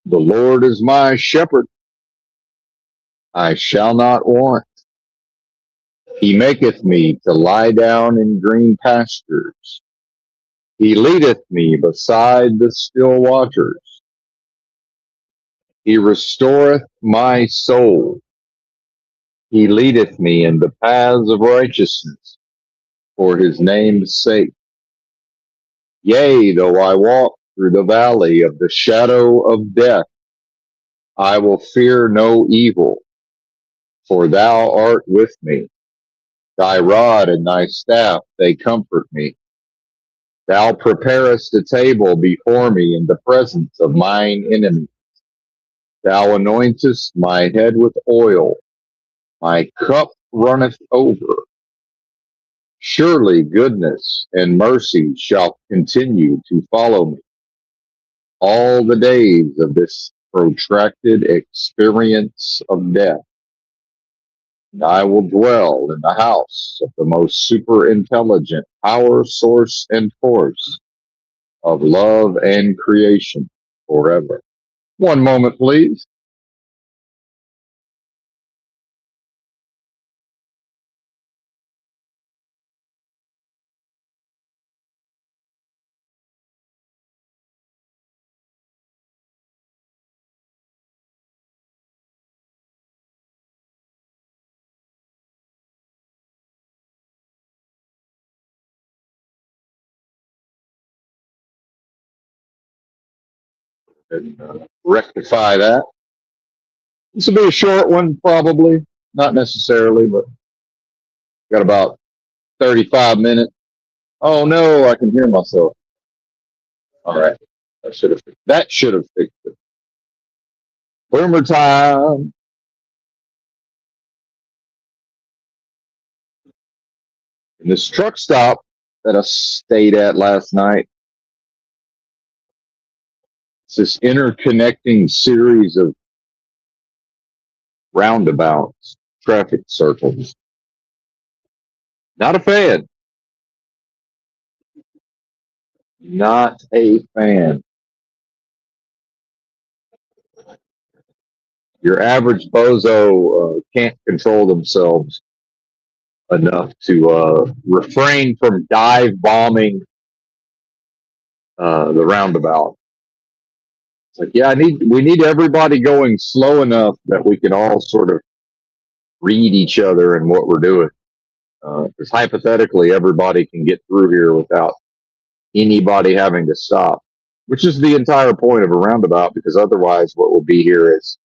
The Lord is my shepherd, I shall not want. He maketh me to lie down in green pastures. He leadeth me beside the still waters. He restoreth my soul. He leadeth me in the paths of righteousness for his name's sake. Yea, though I walk through the valley of the shadow of death, I will fear no evil, for thou art with me. Thy rod and thy staff, they comfort me. Thou preparest a table before me in the presence of mine enemies. Thou anointest my head with oil. My cup runneth over. Surely goodness and mercy shall continue to follow me all the days of this protracted experience of death. And I will dwell in the house of the most super intelligent power source and force of love and creation forever. One moment, please. And rectify that. This will be a short one, probably. Not necessarily, but got about 35 minutes. Oh no, I can hear myself. All right. That should have fixed it. Boomer time. And this truck stop that I stayed at last night, it's this interconnecting series of roundabouts, traffic circles. Not a fan. Not a fan. Your average bozo can't control themselves enough to refrain from dive bombing the roundabout. It's like, yeah, we need everybody going slow enough that we can all sort of read each other and what we're doing. Because hypothetically, everybody can get through here without anybody having to stop, which is the entire point of a roundabout, because otherwise what will be here is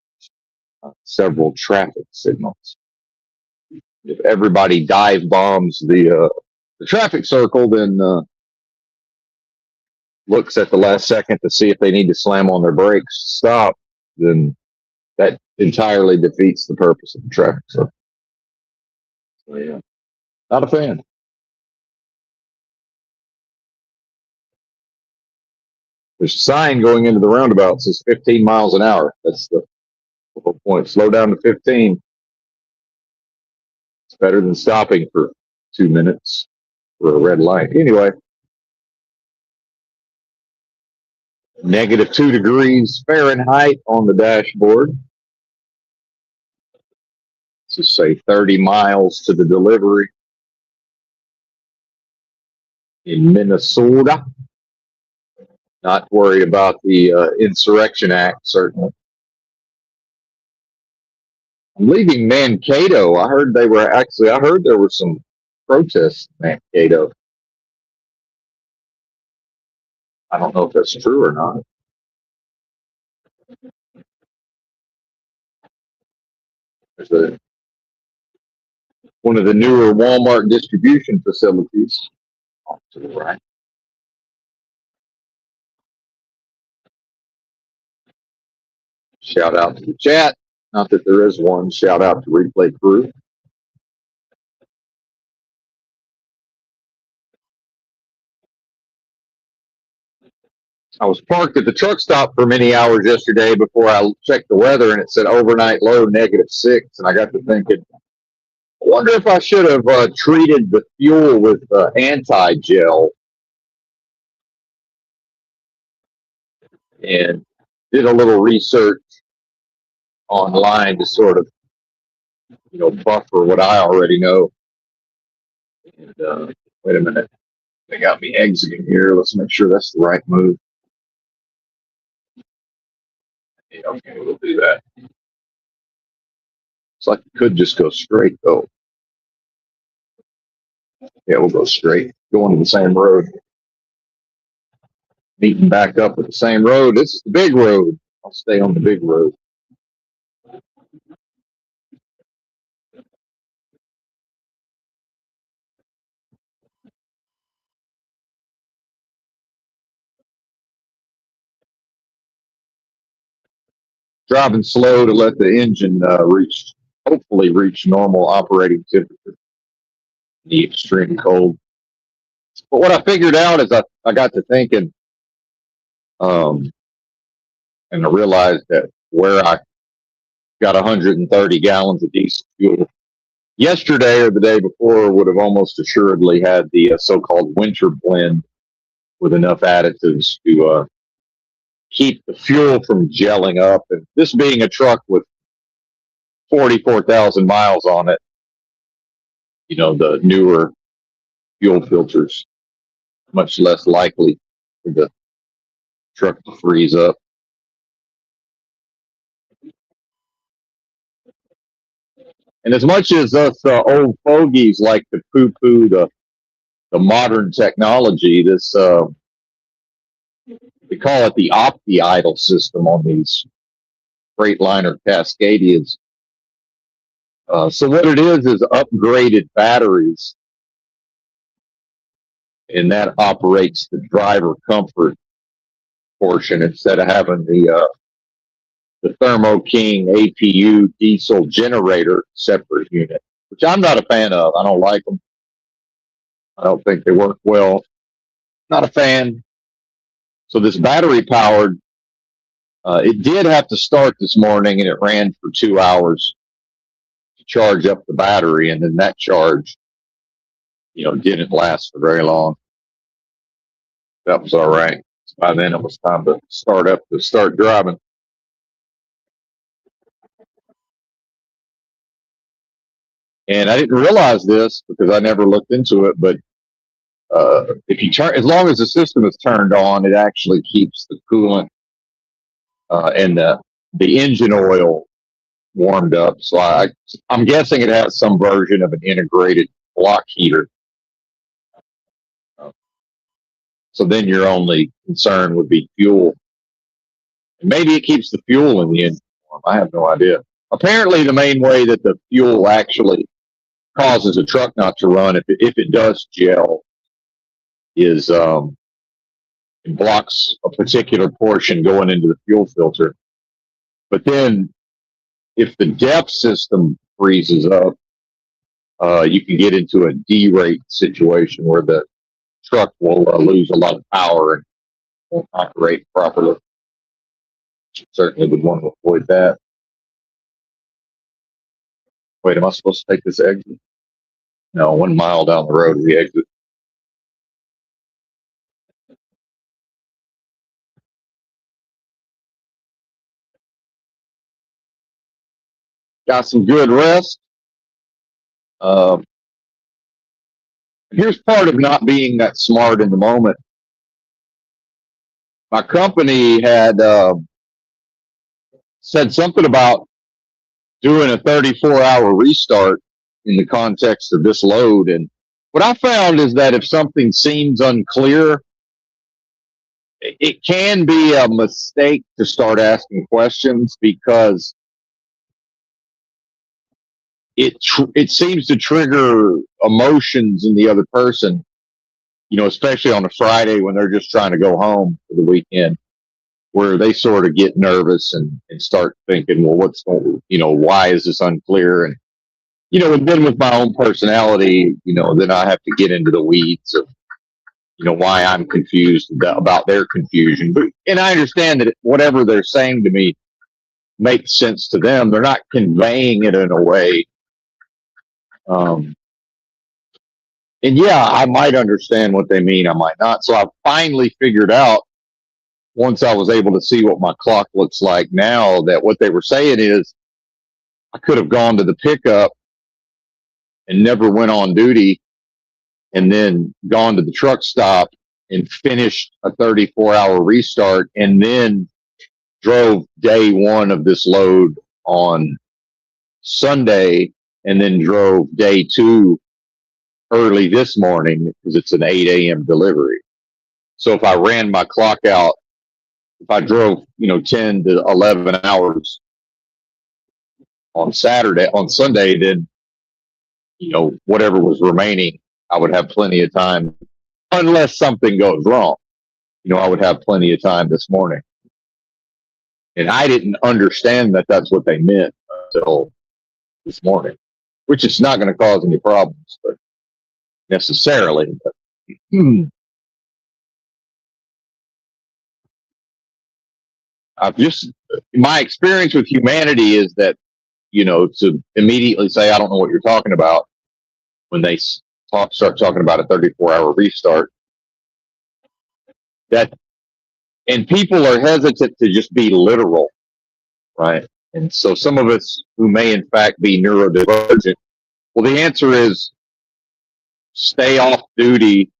several traffic signals. If everybody dive bombs the traffic circle, then looks at the last second to see if they need to slam on their brakes to stop, then that entirely defeats the purpose of the traffic circle. So, yeah, not a fan. There's a sign going into the roundabout that says 15 miles an hour. That's the whole point. Slow down to 15. It's better than stopping for 2 minutes for a red light. Anyway, -2 degrees Fahrenheit on the dashboard. Let's just say 30 miles to the delivery in Minnesota. Not worry about the Insurrection Act, certainly. I'm leaving Mankato. I heard there were some protests in Mankato. I don't know if that's true or not. There's one of the newer Walmart distribution facilities off to the right. Shout out to the chat. Not that there is one. Shout out to Replay Crew. I was parked at the truck stop for many hours yesterday before I checked the weather, and it said overnight low -6. And I got to thinking, I wonder if I should have treated the fuel with anti-gel and did a little research online to sort of, buffer what I already know. And wait a minute, they got me exiting here. Let's make sure that's the right move. Yeah, okay, we'll do that. It's like it could just go straight though. Yeah, we'll go straight. Going to the same road. Meeting back up at the same road. This is the big road. I'll stay on the big road. Driving slow to let the engine hopefully reach normal operating temperature in the extreme cold. But what I figured out is I got to thinking, and I realized that where I got 130 gallons of diesel fuel yesterday or the day before would have almost assuredly had the so-called winter blend with enough additives to keep the fuel from gelling up. And this being a truck with 44,000 miles on it, the newer fuel filters, much less likely for the truck to freeze up. And as much as us old fogies like to poo-poo the modern technology, this we call it the opti-idle system on these Freightliner Cascadians. So what it is upgraded batteries, and that operates the driver comfort portion instead of having the Thermo King APU diesel generator separate unit, which I'm not a fan of. I don't like them. I don't think they work well. Not a fan. So this battery powered, it did have to start this morning, and it ran for 2 hours to charge up the battery, and then that charge, didn't last for very long. That was all right. By then it was time to start driving. And I didn't realize this because I never looked into it, but if you turn, as long as the system is turned on, it actually keeps the coolant and the engine oil warmed up. So I'm guessing it has some version of an integrated block heater. So then your only concern would be fuel. Maybe it keeps the fuel in the engine warm. I have no idea. Apparently, the main way that the fuel actually causes a truck not to run, if it does gel, is it blocks a particular portion going into the fuel filter. But then, if the depth system freezes up, you can get into a derate situation where the truck will lose a lot of power and won't operate properly. Certainly would want to avoid that. Wait, am I supposed to take this exit? No, 1 mile down the road is the exit. Got some good rest. Here's part of not being that smart in the moment. My company had said something about doing a 34-hour restart in the context of this load. And what I found is that if something seems unclear, it can be a mistake to start asking questions because it seems to trigger emotions in the other person, especially on a Friday when they're just trying to go home for the weekend, where they sort of get nervous and start thinking, well, why is this unclear? And, and then with my own personality, then I have to get into the weeds of, why I'm confused about their confusion. And I understand that whatever they're saying to me makes sense to them. They're not conveying it in a way. And yeah, I might understand what they mean. I might not. So I finally figured out once I was able to see what my clock looks like now, that what they were saying is I could have gone to the pickup and never went on duty, and then gone to the truck stop and finished a 34-hour restart, and then drove day one of this load on Sunday, and then drove day two early this morning because it's an 8 a.m. delivery. So if I ran my clock out, if I drove, 10 to 11 hours on Sunday, then, whatever was remaining, I would have plenty of time, unless something goes wrong. I would have plenty of time this morning. And I didn't understand that that's what they meant until this morning, which is not going to cause any problems, but necessarily. But, my experience with humanity is that, to immediately say, I don't know what you're talking about when they start talking about a 34-hour restart, and people are hesitant to just be literal, right? And so some of us who may in fact be neurodivergent, well, the answer is stay off duty.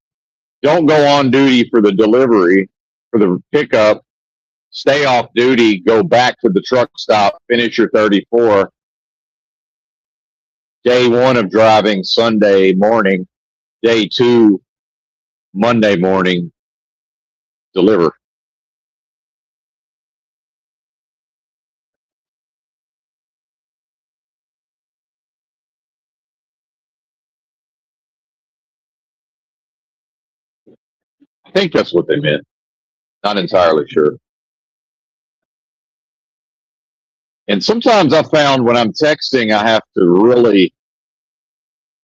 Don't go on duty for the delivery, for the pickup. Stay off duty, go back to the truck stop, finish your 34. Day one of driving Sunday morning, day two, Monday morning, deliver. I think that's what they meant. Not entirely sure. And sometimes I found when I'm texting, I have to really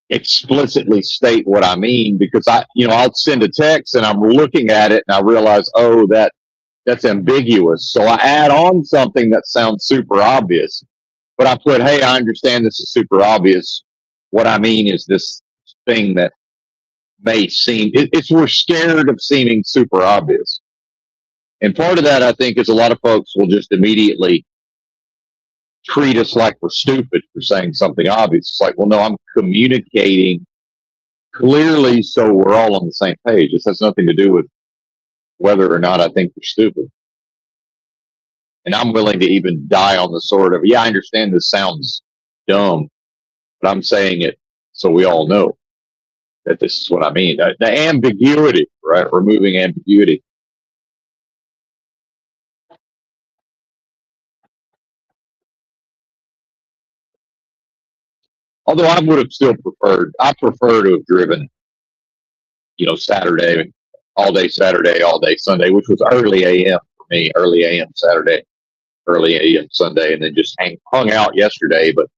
explicitly state what I mean, because I'll send a text and I'm looking at it and I realize, oh, that's ambiguous. So I add on something that sounds super obvious, but I put, hey, I understand this is super obvious. What I mean is this thing that may seem, we're scared of seeming super obvious. And part of that, I think, is a lot of folks will just immediately treat us like we're stupid for saying something obvious. It's like, well, no, I'm communicating clearly so we're all on the same page. This has nothing to do with whether or not I think you're stupid. And I'm willing to even die on the sword of, yeah, I understand this sounds dumb, but I'm saying it so we all know that this is what I mean. The ambiguity, right? Removing ambiguity. Although I would have still preferred, I prefer to have driven, Saturday, all day Sunday, which was early AM for me, early AM Saturday, early AM Sunday, and then just hung out yesterday. But,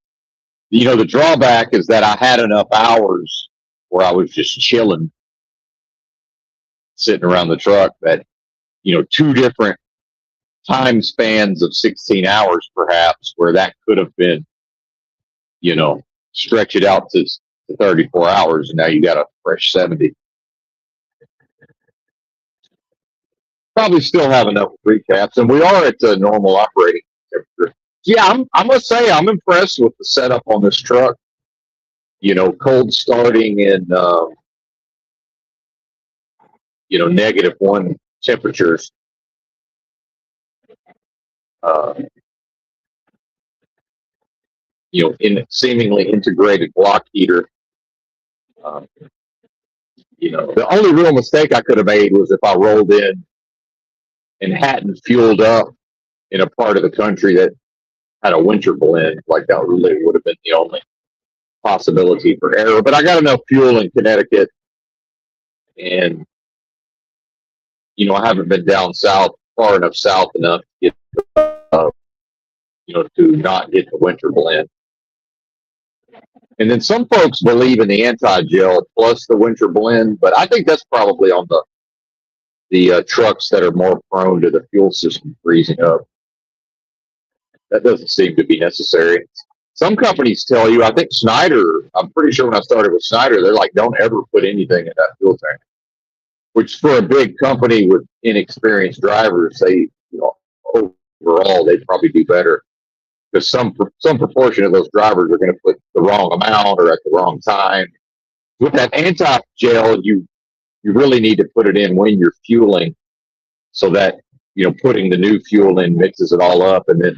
the drawback is that I had enough hours where I was just chilling, sitting around the truck, that, 2 different time spans of 16 hours, perhaps, where that could have been, stretch it out to 34 hours, and now you got a fresh 70. Probably still have enough recaps, and we are at the normal operating temperature. Yeah, I must say I'm impressed with the setup on this truck. Cold starting in -1 temperatures. In seemingly integrated block heater. The only real mistake I could have made was if I rolled in and hadn't fueled up in a part of the country that had a winter blend. Like, that really would have been the only possibility for error. But I got enough fuel in Connecticut, and I haven't been down south, far enough south enough to get, to not get the winter blend. And then some folks believe in the anti-gel plus the winter blend, but I think that's probably on the trucks that are more prone to the fuel system freezing up. That doesn't seem to be necessary. Some companies tell you, I think Schneider, I'm pretty sure when I started with Schneider, they're like, don't ever put anything in that fuel tank. which for a big company with inexperienced drivers, overall they'd probably do better because some proportion of those drivers are going to put the wrong amount or at the wrong time. With that anti-gel, you really need to put it in when you're fueling, so that putting the new fuel in mixes it all up, and then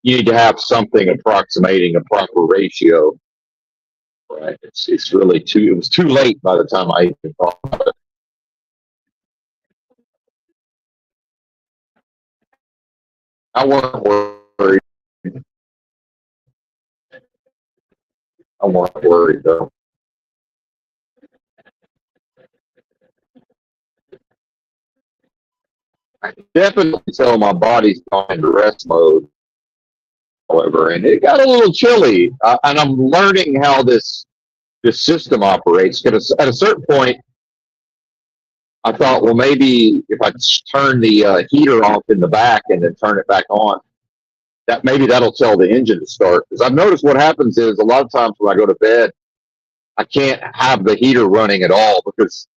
you need to have something approximating a proper ratio. Right? It's really it was too late by the time I even thought about it. I weren't worried. I weren't worried though. I can definitely tell my body's gone into rest mode, however, and it got a little chilly. And I'm learning how this system operates. Because at a certain point, I thought, well, maybe if I turn the heater off in the back and then turn it back on, that maybe that'll tell the engine to start. Because I've noticed what happens is a lot of times when I go to bed, I can't have the heater running at all, because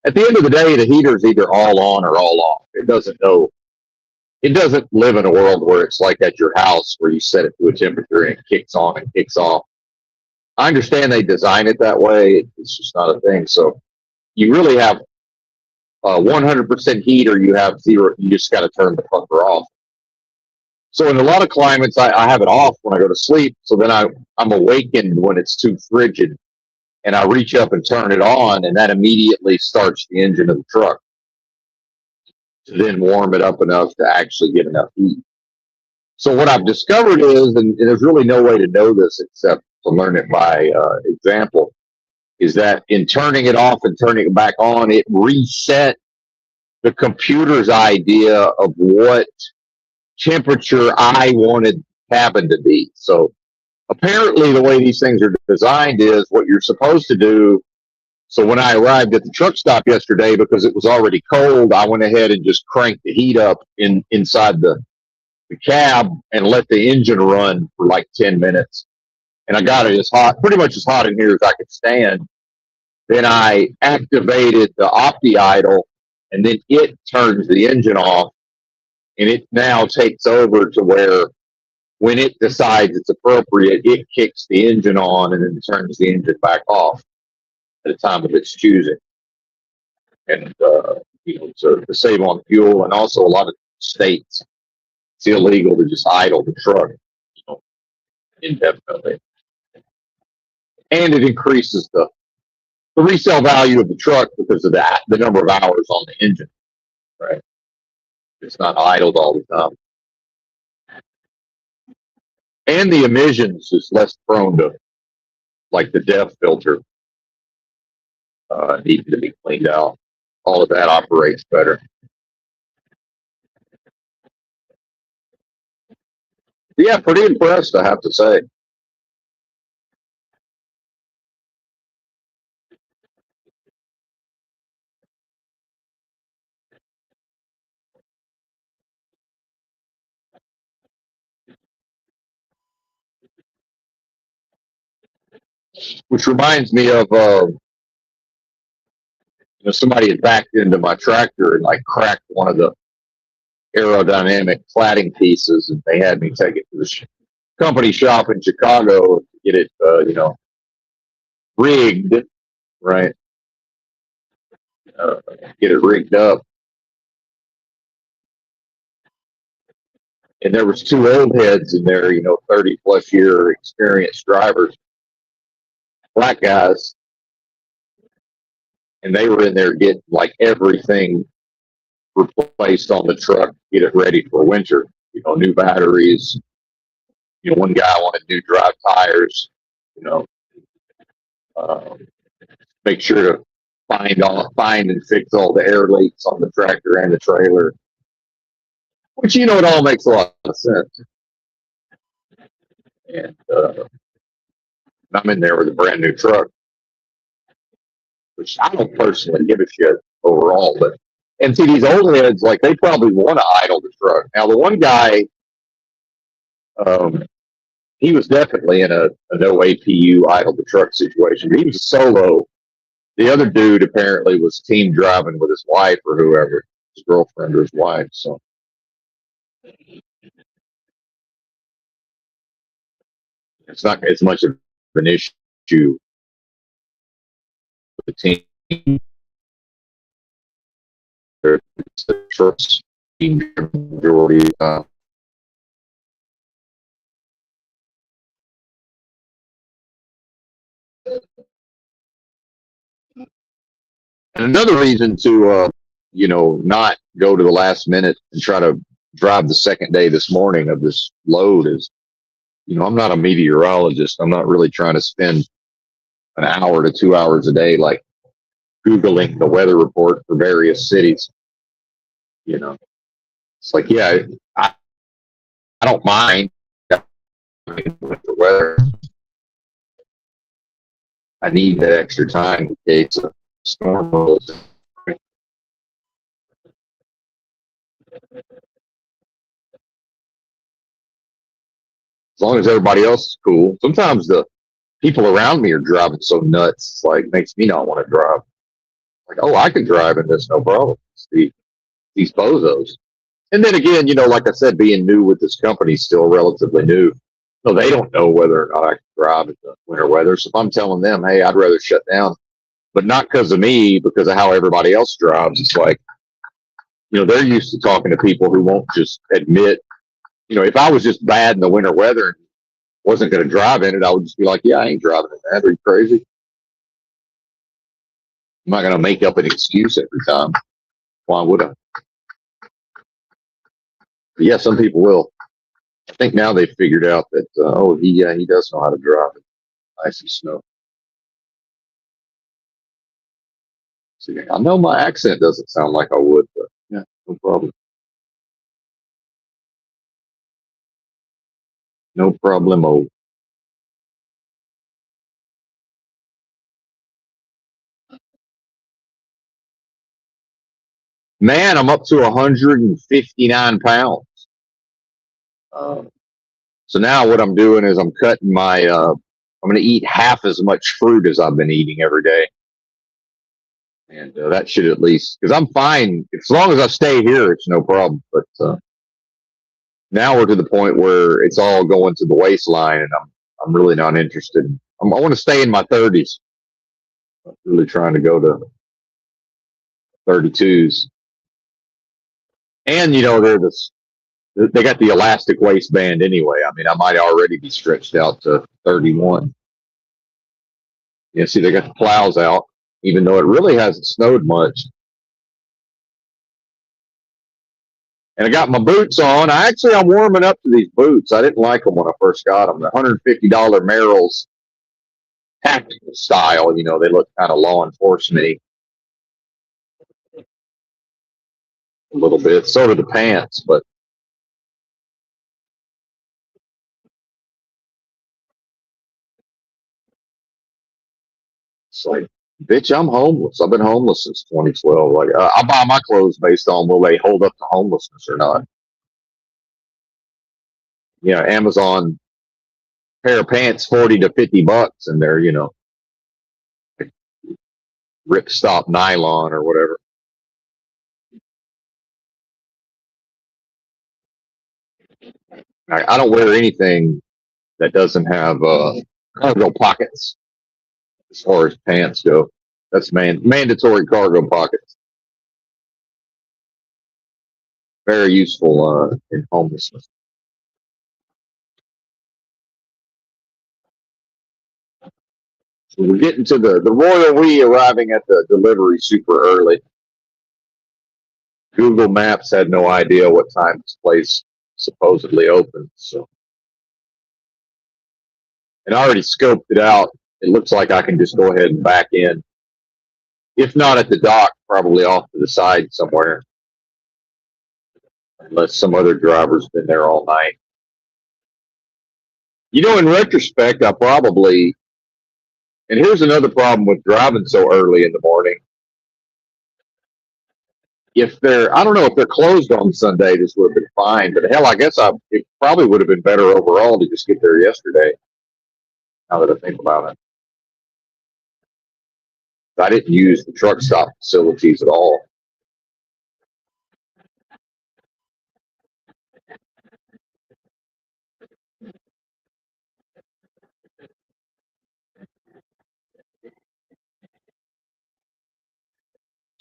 at the end of the day, the heater's either all on or all off. It doesn't know. It doesn't live in a world where it's like at your house where you set it to a temperature and it kicks on and kicks off. I understand they design it that way. It's just not a thing. So you really have 100% heat, or you have zero. You just got to turn the fucker off. So in a lot of climates, I have it off when I go to sleep. So then I'm awakened when it's too frigid, and I reach up and turn it on, and that immediately starts the engine of the truck to then warm it up enough to actually get enough heat. So what I've discovered is, and there's really no way to know this except to learn it by example, is that in turning it off and turning it back on, it reset the computer's idea of what temperature I wanted the cabin to be. So apparently the way these things are designed is what you're supposed to do. So when I arrived at the truck stop yesterday, because it was already cold, I went ahead and just cranked the heat up inside the cab and let the engine run for like 10 minutes. And I got it as hot, pretty much as hot in here as I could stand. Then I activated the opti idle, and then it turns the engine off, and it now takes over to where when it decides it's appropriate, it kicks the engine on and then turns the engine back off at a time of its choosing. And to save on fuel, and also a lot of states, it's illegal to just idle the truck indefinitely. And it increases the resale value of the truck because of that, the number of hours on the engine, right? It's not idled all the time. And the emissions is less prone to, like the DEF filter, needing to be cleaned out. All of that operates better. Yeah, pretty impressed, I have to say. Which reminds me of somebody had backed into my tractor and like cracked one of the aerodynamic cladding pieces, and they had me take it to the company shop in Chicago to get it, rigged, right? Get it rigged up. And there was two old heads in there, 30 plus year experienced drivers, black guys, and they were in there getting like everything replaced on the truck, get it ready for winter. New batteries. One guy wanted new drive tires. Make sure to find and fix all the air leaks on the tractor and the trailer. Which it all makes a lot of sense. And I'm in there with a brand new truck, which I don't personally give a shit overall. But and see, these old heads, like, they probably want to idle the truck. Now the one guy, he was definitely in a no APU idle the truck situation. He was a solo The other dude apparently was team driving with his wife or whoever, his girlfriend or his wife. So it's not as much of an issue with the team. It's the trucks team majority. And another reason to, not go to the last minute and try to drive the second day this morning of this load is, I'm not a meteorologist. I'm not really trying to spend an hour to 2 hours a day, like Googling the weather report for various cities. It's like, yeah, I don't mind with the weather. I need that extra time in case a storm rolls. As long as everybody else is cool. Sometimes the people around me are driving so nuts, it's like makes me not want to drive. Like, oh, I can drive in this, no problem. These bozos. And then again, like I said, being new with this company, still relatively new. So they don't know whether or not I can drive in the winter weather. So if I'm telling them, hey, I'd rather shut down, but not because of me, because of how everybody else drives, it's like, they're used to talking to people who won't just admit, if I was just bad in the winter weather and wasn't going to drive in it, I would just be like, yeah, I ain't driving in that. Are you crazy? I'm not going to make up an excuse every time. Why would I? But yeah, some people will. I think now they've figured out that, he does know how to drive in ice and snow. So yeah, I know my accent doesn't sound like I would, but yeah, no problem. No problemo. Man, I'm up to 159 pounds. So now what I'm doing is I'm cutting I'm going to eat half as much fruit as I've been eating every day. And that should at least, because I'm fine. As long as I stay here, it's no problem. But now we're to the point where it's all going to the waistline, and I'm really not interested. I want to stay in my 30s. I'm really trying to go to 32s. And they got the elastic waistband anyway. I mean, I might already be stretched out to 31. Yeah, see, they got the plows out, even though it really hasn't snowed much. And I got my boots on. I'm warming up to these boots. I didn't like them when I first got them. The $150 Merrell's tactical style. They look kind of law enforcement-y a little bit. So do the pants, but it's like, bitch, I'm homeless. I've been homeless since 2012. Like, I buy my clothes based on will they hold up to homelessness or not. Amazon pair of pants, 40 to 50 bucks, and they're, rip stop nylon or whatever. I don't wear anything that doesn't have cargo pockets as far as pants go. That's mandatory cargo pockets. Very useful in homelessness. So we're getting to the royal we arriving at the delivery super early. Google Maps had no idea what time this place supposedly opened. So, and I already scoped it out. It looks like I can just go ahead and back in. If not at the dock, probably off to the side somewhere. Unless some other driver's been there all night. In retrospect, I probably, and here's another problem with driving so early in the morning. I don't know if they're closed on Sunday, this would have been fine. But hell, I guess it probably would have been better overall to just get there yesterday. Now that I think about it, I didn't use the truck stop facilities at all.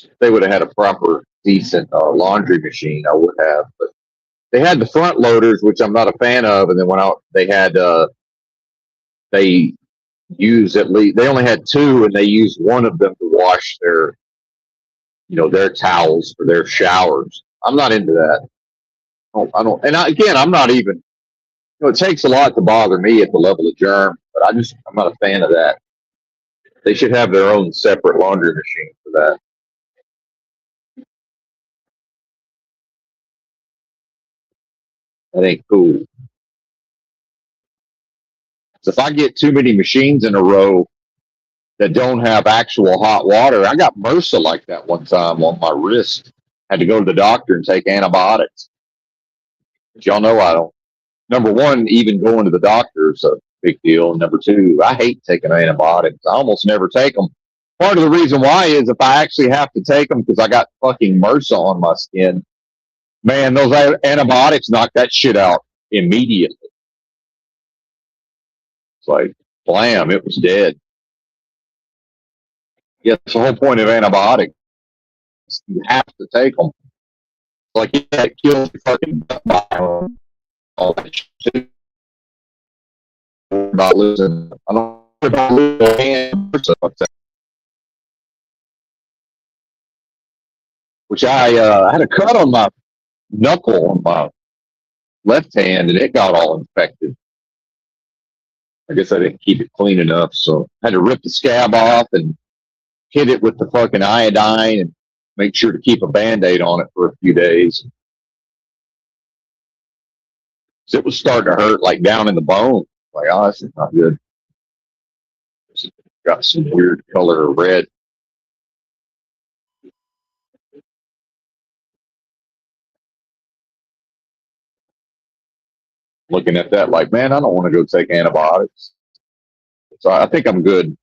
If they would have had a proper, decent laundry machine, I would have. But they had the front loaders, which I'm not a fan of, and then went out. They used at least. They only had two, and they used one of them to wash their towels for their showers. I'm not into that. I don't. And again, I'm not even. It takes a lot to bother me at the level of germ, but I'm not a fan of that. They should have their own separate laundry machine for that. That ain't cool. So if I get too many machines in a row that don't have actual hot water, I got MRSA like that one time on my wrist. Had to go to the doctor and take antibiotics. But y'all know I don't. Number one, even going to the doctor is a big deal. And number two, I hate taking antibiotics. I almost never take them. Part of the reason why is if I actually have to take them because I got fucking MRSA on my skin, man, those antibiotics knock that shit out immediately. It's like, blam, it was dead. Yeah, that's the whole point of antibiotics. You have to take them. Like, yeah, it kills your fucking gut biome. All that shit. About losing, I don't know about losing a hand, which I had a cut on my knuckle on my left hand, and it got all infected. I guess I didn't keep it clean enough, so I had to rip the scab off and hit it with the fucking iodine and make sure to keep a Band-Aid on it for a few days. So it was starting to hurt like down in the bone. Like, oh, this is not good. It's got some weird color of red. Looking at that like, man, I don't want to go take antibiotics. So I think I'm good.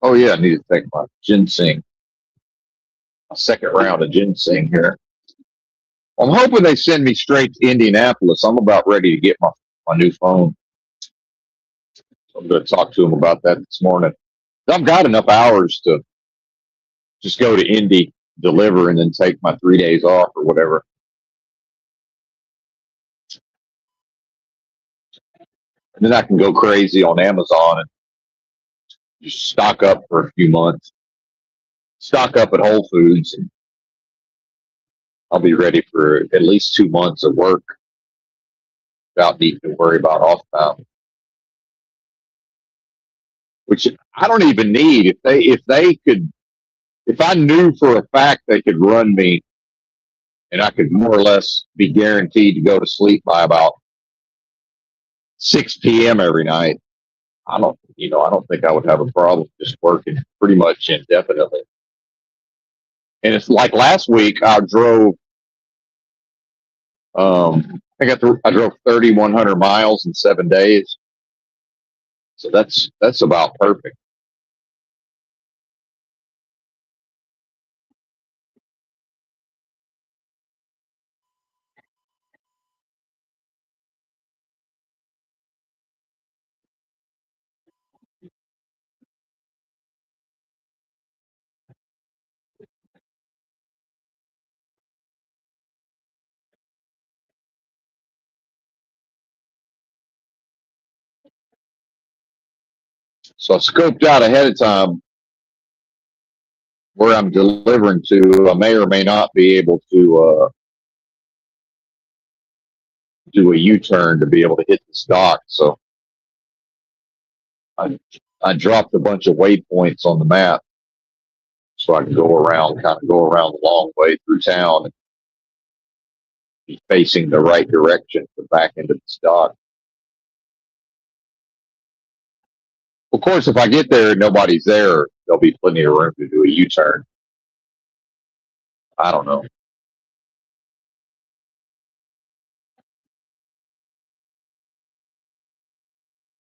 Oh yeah, I need to take my ginseng, a second round of ginseng here. I'm hoping they send me straight to Indianapolis. I'm about ready to get my new phone. So I'm going to talk to them about that this morning. I've got enough hours to just go to Indy, deliver, and then take my 3 days off or whatever. And then I can go crazy on Amazon and just stock up for a few months. Stock up at Whole Foods, and I'll be ready for at least 2 months of work without needing to worry about off time. Which I don't even need. If I knew for a fact they could run me and I could more or less be guaranteed to go to sleep by about 6 p.m. every night, I don't think I would have a problem just working pretty much indefinitely. And it's like last week I drove, I drove 3,100 miles in 7 days. So that's about perfect. So I scoped out ahead of time where I'm delivering to. I may or may not be able to do a U-turn to be able to hit the stock. So I dropped a bunch of waypoints on the map so I can go around the long way through town and be facing the right direction to back into the stock. Of course, if I get there and nobody's there, there'll be plenty of room to do a U-turn. I don't know.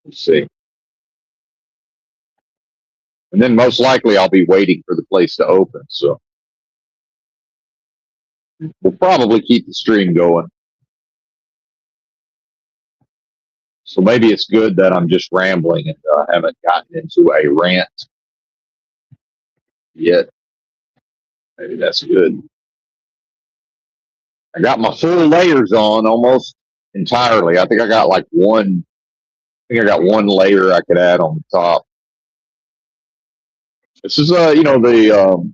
Let's see. And then most likely I'll be waiting for the place to open. So we'll probably keep the stream going. So maybe it's good that I'm just rambling and haven't gotten into a rant yet. Maybe that's good. I got my full layers on almost entirely. I think I got like one. I think I got one layer I could add on the top. This is the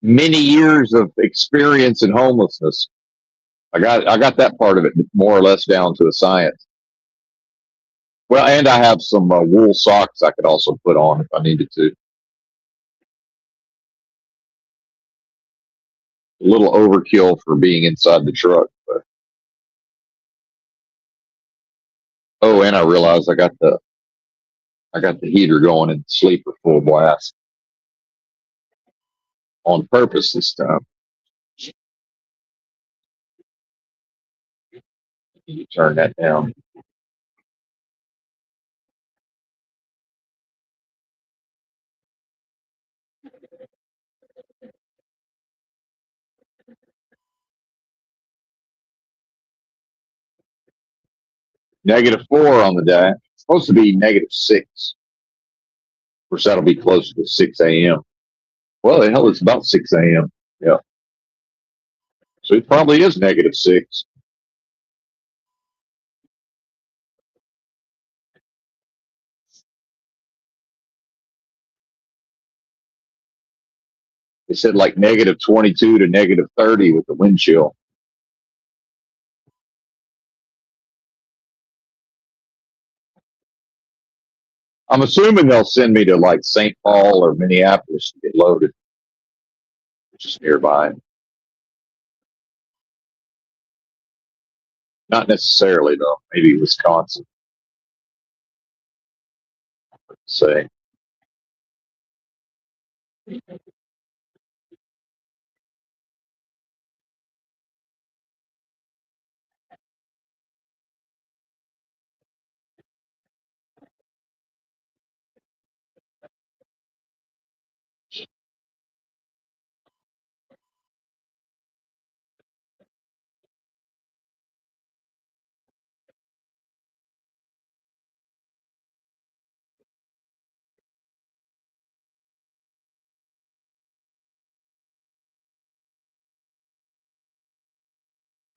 many years of experience in homelessness. I got that part of it more or less down to a science. Well, and I have some wool socks I could also put on if I needed to. A little overkill for being inside the truck, but oh, and I realized I got the heater going in the sleeper full blast on purpose this time. You turn that down. -4 on the day. It's supposed to be -6. Of course, that'll be closer to 6 a.m. Well, the hell, it's about 6 a.m. Yeah. So it probably is -6. They said like -22 to -30 with the wind chill. I'm assuming they'll send me to like St. Paul or Minneapolis to get loaded, which is nearby. Not necessarily though. Maybe Wisconsin. Let's say.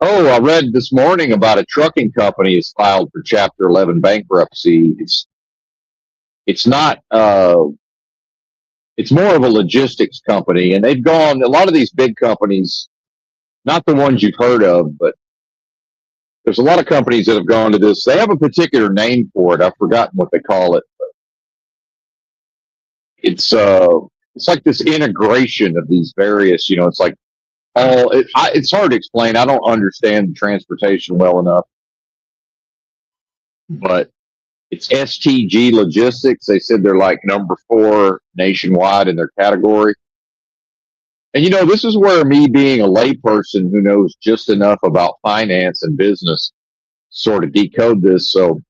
Oh, I read this morning about a trucking company has filed for Chapter 11 bankruptcy. It's not. It's more of a logistics company, and they've gone. A lot of these big companies, not the ones you've heard of, but there's a lot of companies that have gone to this. They have a particular name for it. I've forgotten what they call it. But it's like this integration of these various. It's like it's hard to explain. I don't understand transportation well enough, but it's STG Logistics. They said they're like #4 nationwide in their category. And this is where me being a layperson who knows just enough about finance and business sort of decode this. So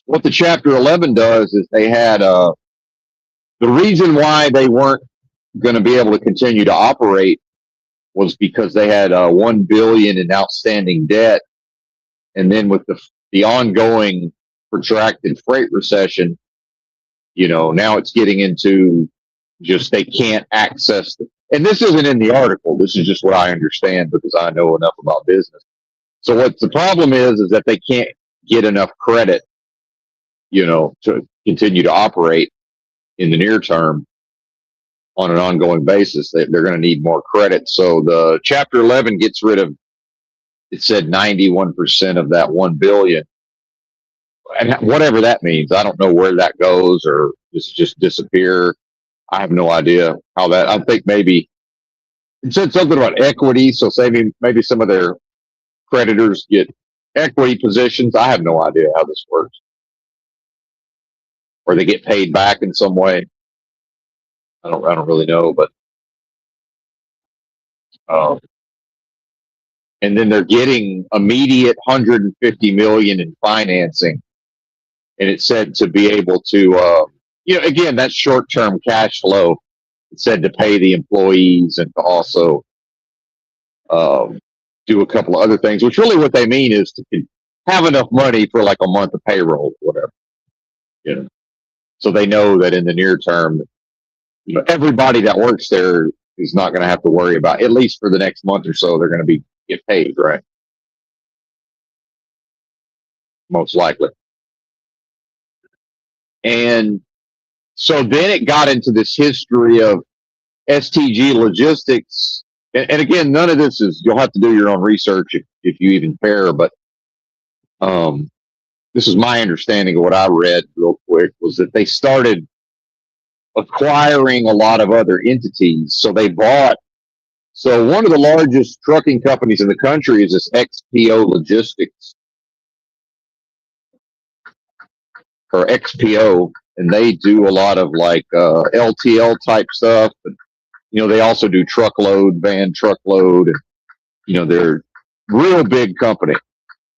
what the Chapter 11 does is they had the reason why they weren't going to be able to continue to operate was because they had $1 billion in outstanding debt, and then with the ongoing protracted freight recession, now it's getting into just they can't access and this isn't in the article. This is just what I understand because I know enough about business. So what the problem is that they can't get enough credit, to continue to operate in the near term on an ongoing basis. They're going to need more credit. So the Chapter 11 gets rid of, it said 91% of that 1 billion. And whatever that means, I don't know where that goes or just disappear. I have no idea how that. I think maybe it said something about equity. So maybe some of their creditors get equity positions. I have no idea how this works. or they get paid back in some way. I don't really know, but um, and then they're getting immediate 150 million in financing, and it's said to be able to, again, that's short-term cash flow. It's said to pay the employees and to also do a couple of other things, which really what they mean is to have enough money for like a month of payroll, or whatever. So they know that in the near term, everybody that works there is not going to have to worry about, at least for the next month or so, they're going to get paid, right? Most likely. And so then it got into this history of STG logistics. And again, none of this is, you'll have to do your own research if you even care, but this is my understanding of what I read real quick, was that they started acquiring a lot of other entities. So one of the largest trucking companies in the country is this XPO Logistics, or XPO, and they do a lot of like LTL type stuff. But, they also do truckload, van truckload, and, they're a real big company.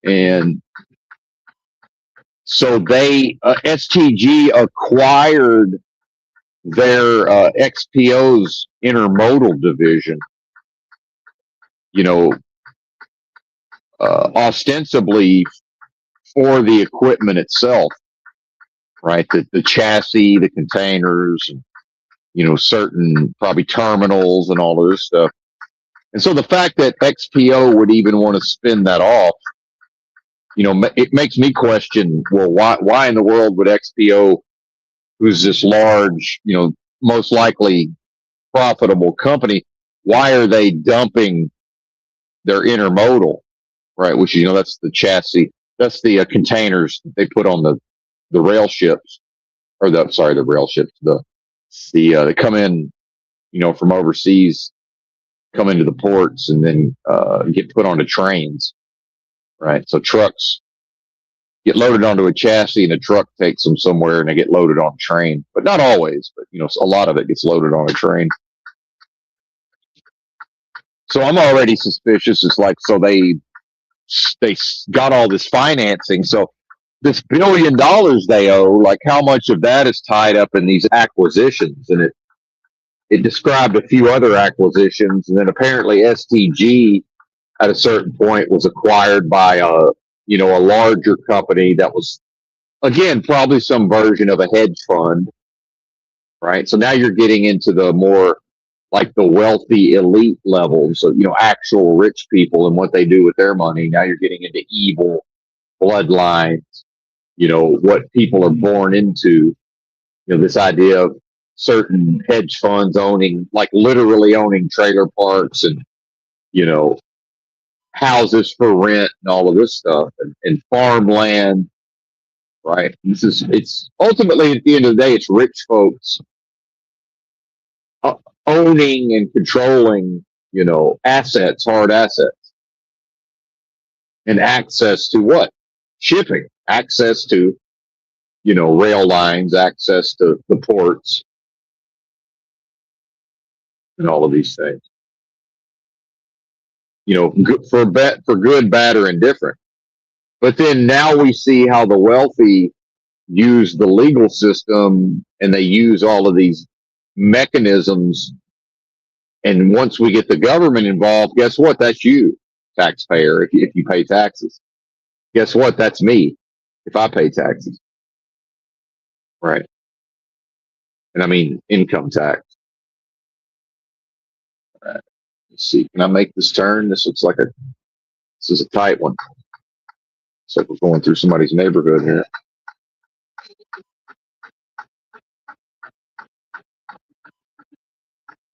And so STG acquired their XPO's intermodal division, ostensibly for the equipment itself, right? The chassis, the containers, and, certain probably terminals and all of this stuff. And so the fact that XPO would even want to spin that off, it makes me question, well, why in the world would XPO, who's this large, most likely profitable company, why are they dumping their intermodal, right? Which, that's the chassis, that's the containers they put on the rail ships, or the rail ships, they come in, from overseas, come into the ports, and then get put onto trains, right? So trucks get loaded onto a chassis, and a truck takes them somewhere, and they get loaded on a train. But not always, but a lot of it gets loaded on a train. So I'm already suspicious. It's like, so they got all this financing. So this $1 billion they owe, like how much of that is tied up in these acquisitions? And it described a few other acquisitions, and then apparently STG at a certain point was acquired by a larger company that was, again, probably some version of a hedge fund, right? So now you're getting into the more like the wealthy elite levels, so actual rich people and what they do with their money. Now you're getting into evil bloodlines, what people are born into, this idea of certain hedge funds literally owning trailer parks and, houses for rent and all of this stuff, and farmland, right? It's ultimately, at the end of the day, it's rich folks owning and controlling, assets, hard assets, and access to what? Shipping, access to, rail lines, access to the ports, and all of these things. For good, bad, or indifferent. But then now we see how the wealthy use the legal system, and they use all of these mechanisms. And once we get the government involved, guess what? That's you, taxpayer, if you pay taxes. Guess what? That's me if I pay taxes. Right. And I mean income tax. All right. Let's see. Can I make this turn? This is a tight one. It's like we're going through somebody's neighborhood here.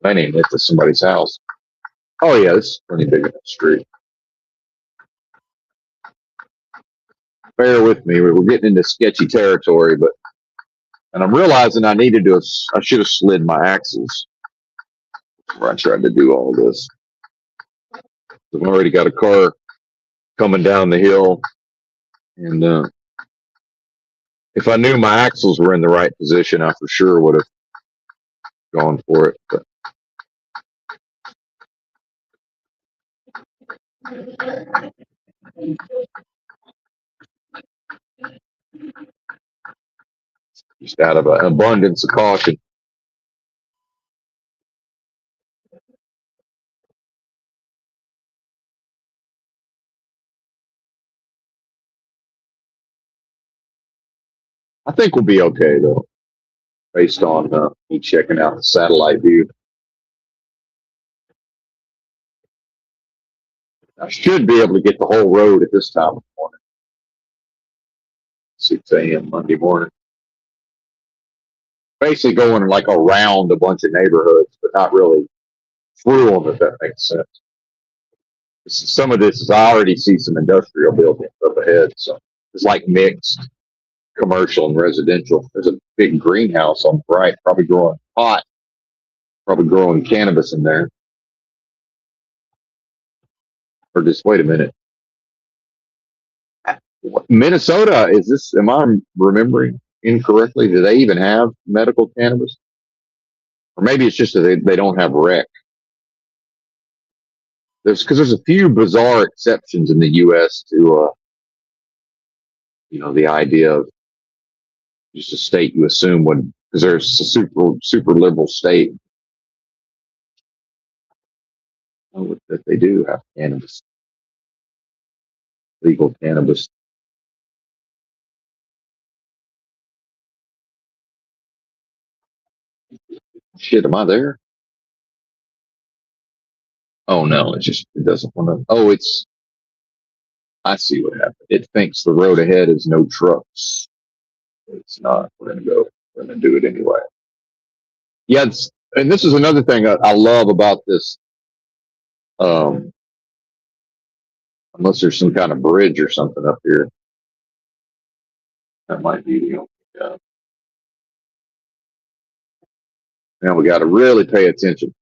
I ain't hit to somebody's house. Oh yeah, this is pretty big enough street. Bear with me. We're getting into sketchy territory, and I'm realizing I should have slid my axles before I tried to do all this. I've already got a car coming down the hill, and If I knew my axles were in the right position, I for sure would have gone for it. But just out of an abundance of caution. I think we'll be okay though, based on me checking out the satellite view. I should be able to get the whole road at this time of the morning, 6 a.m. Monday morning. Basically going like around a bunch of neighborhoods, but not really through them, if that makes sense. Some of this is, I already see some industrial buildings up ahead, so it's like mixed commercial and residential. There's a big greenhouse on the right, probably growing pot, probably growing cannabis in there. Or just wait a minute. Minnesota, is this, am I remembering incorrectly? Do they even have medical cannabis? Or maybe it's just that they don't have rec. There's a few bizarre exceptions in the U.S. to, the idea of just a state you assume would, because there's a super liberal state. Oh, that they do have cannabis, legal cannabis. Shit, am I there? Oh no, it doesn't want to. Oh, I see what happened. It thinks the road ahead is no trucks. It's not. We're gonna do it anyway. Yeah, and this is another thing I love about this. Um, unless there's some kind of bridge or something up here, that might be the only. Now we got to really pay attention.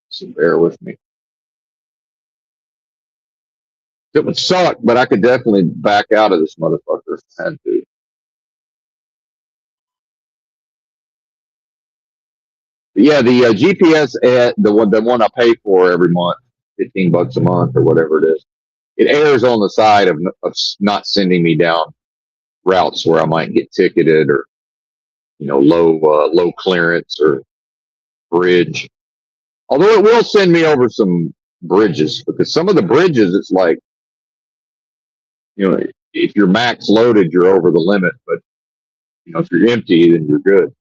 So bear with me. It would suck, but I could definitely back out of this motherfucker if I had to. But yeah, the GPS ad, the one I pay for every month, $15 a month or whatever it is, it errs on the side of not sending me down routes where I might get ticketed or low clearance or bridge. Although it will send me over some bridges, because some of the bridges, it's like, if you're max loaded, you're over the limit. But if you're empty, then you're good.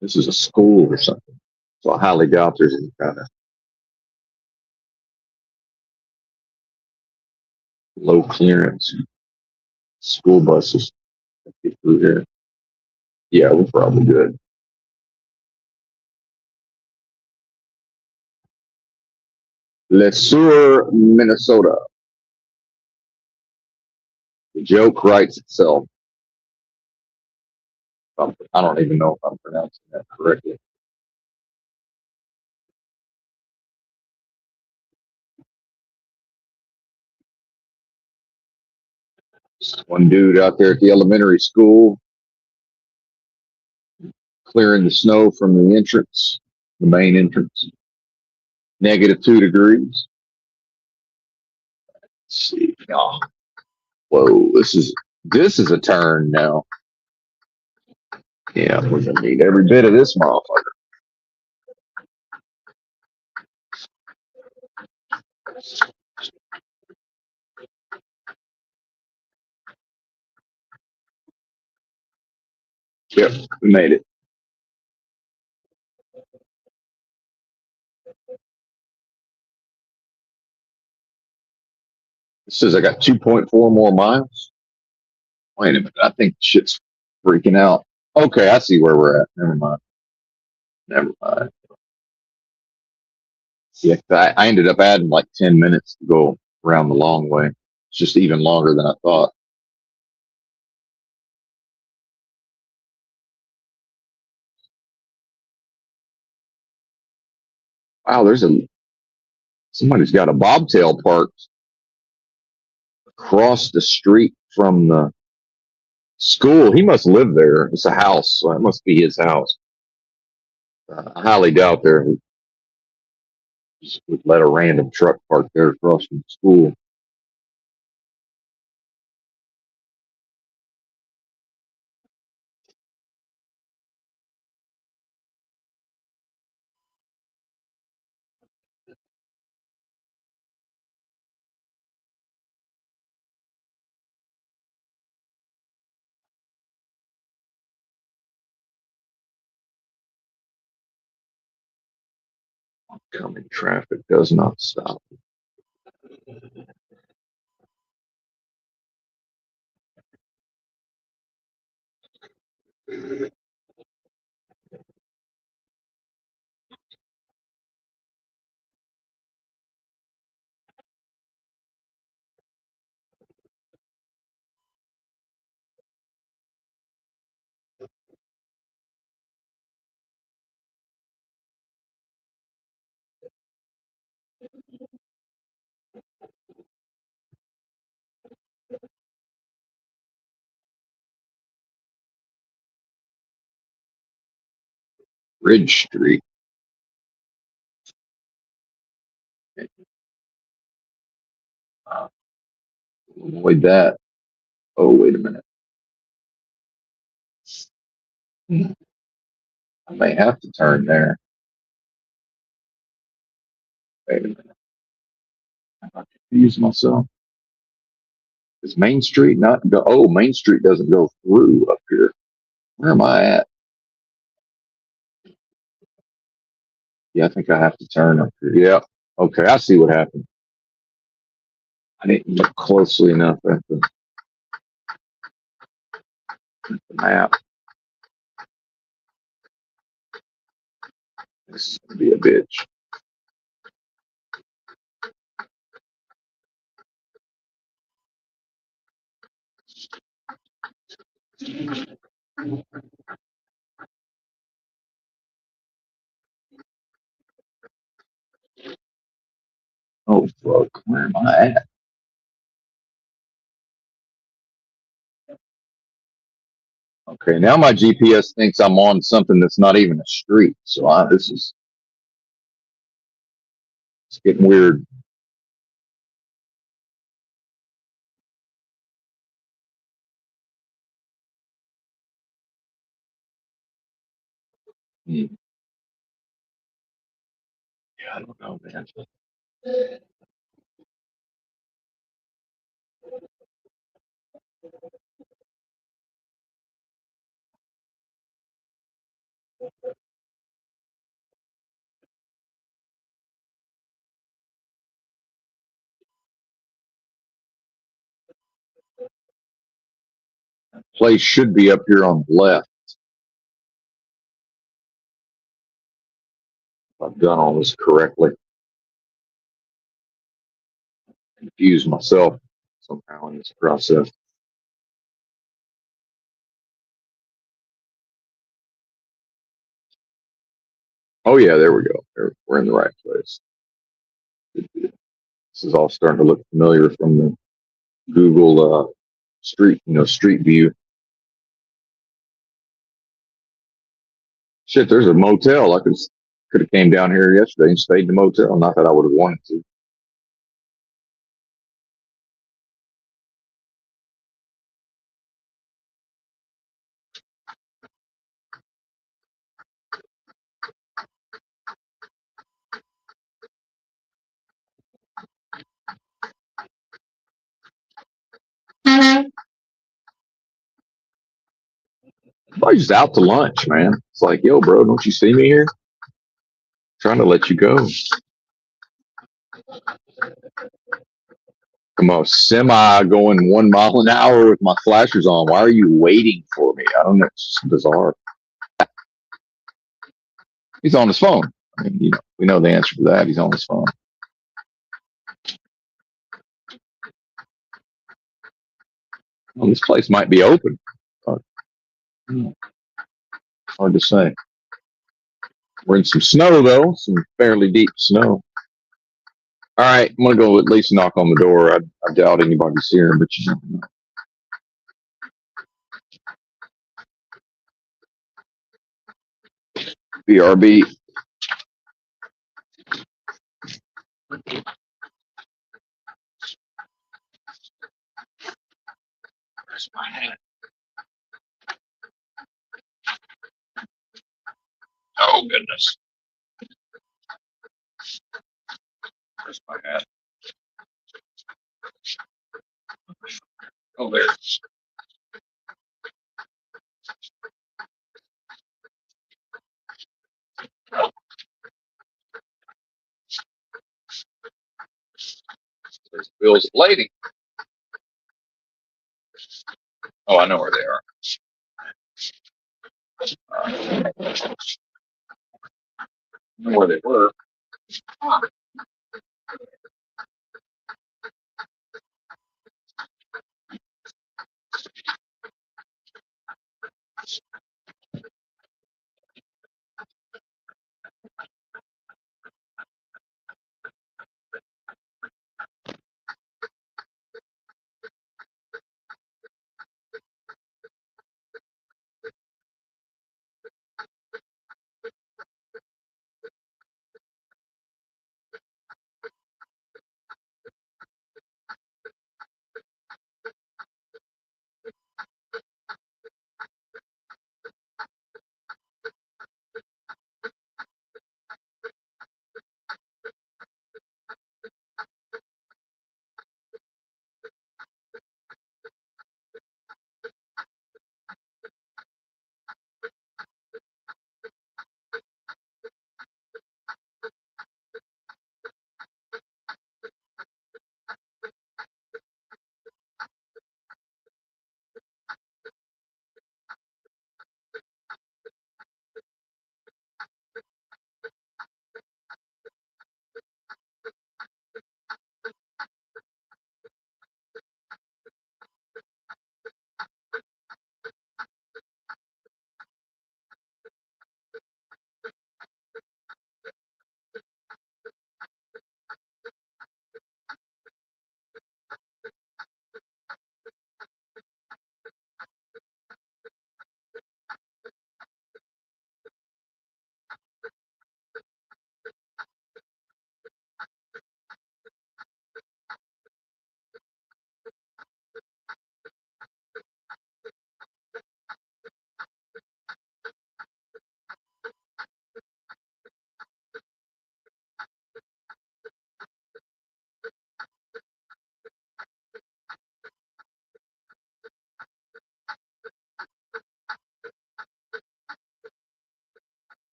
This is a school or something, so I highly doubt there's any kind of low clearance school buses that get through here. Yeah, we're probably good. Le Sueur, Minnesota. The joke writes itself. I don't even know if I'm pronouncing that correctly. One dude out there at the elementary school clearing the snow from the entrance, the main entrance. -2 degrees. Let's see. Oh, whoa, this is a turn now. Yeah, we're gonna need every bit of this motherfucker. Yep, we made it. It says I got 2.4 more miles. Wait a minute, I think shit's freaking out. Okay, I see where we're at. Never mind. Never mind. Yeah, I ended up adding like 10 minutes to go around the long way. It's just even longer than I thought. Wow, somebody's got a bobtail parked across the street from the school. He must live there. It's a house, so it must be his house. I highly doubt there would let a random truck park there across from the school. Coming traffic does not stop. Ridge Street. Avoid that. Oh, wait a minute. I may have to turn there. Wait a minute. I confuse myself. Is Main Street not go? Oh, Main Street doesn't go through up here. Where am I at? Yeah, I think I have to turn up here. Yeah. Okay, I see what happened. I didn't look closely enough at the map. This is gonna be a bitch. Oh fuck, where am I at? Okay, now my GPS thinks I'm on something that's not even a street. So this is it's getting weird. Hmm. Yeah, I don't know, man. Place should be up here on the left. If I've done all this correctly. Confused myself somehow in this process. Oh yeah, there we go. We're in the right place. This is all starting to look familiar from the Google street view. Shit, there's a motel. I could have came down here yesterday and stayed in the motel. Not that I would have wanted to. I was just out to lunch, man. It's like, yo, bro, don't you see me here? Trying to let you go. Come on, semi going 1 mile an hour with my flashers on. Why are you waiting for me? I don't know. It's just bizarre. He's on his phone. I mean, we know the answer to that. He's on his phone. Well, this place might be open. Hard to say. We're in some snow though, some fairly deep snow. All right, I'm gonna go at least knock on the door. I doubt anybody's here, but you never know. BRB. Where's my hat? Oh goodness. Where's my hat? Oh, there. There's Bill's lady. Oh, I know where they are. I know where they were.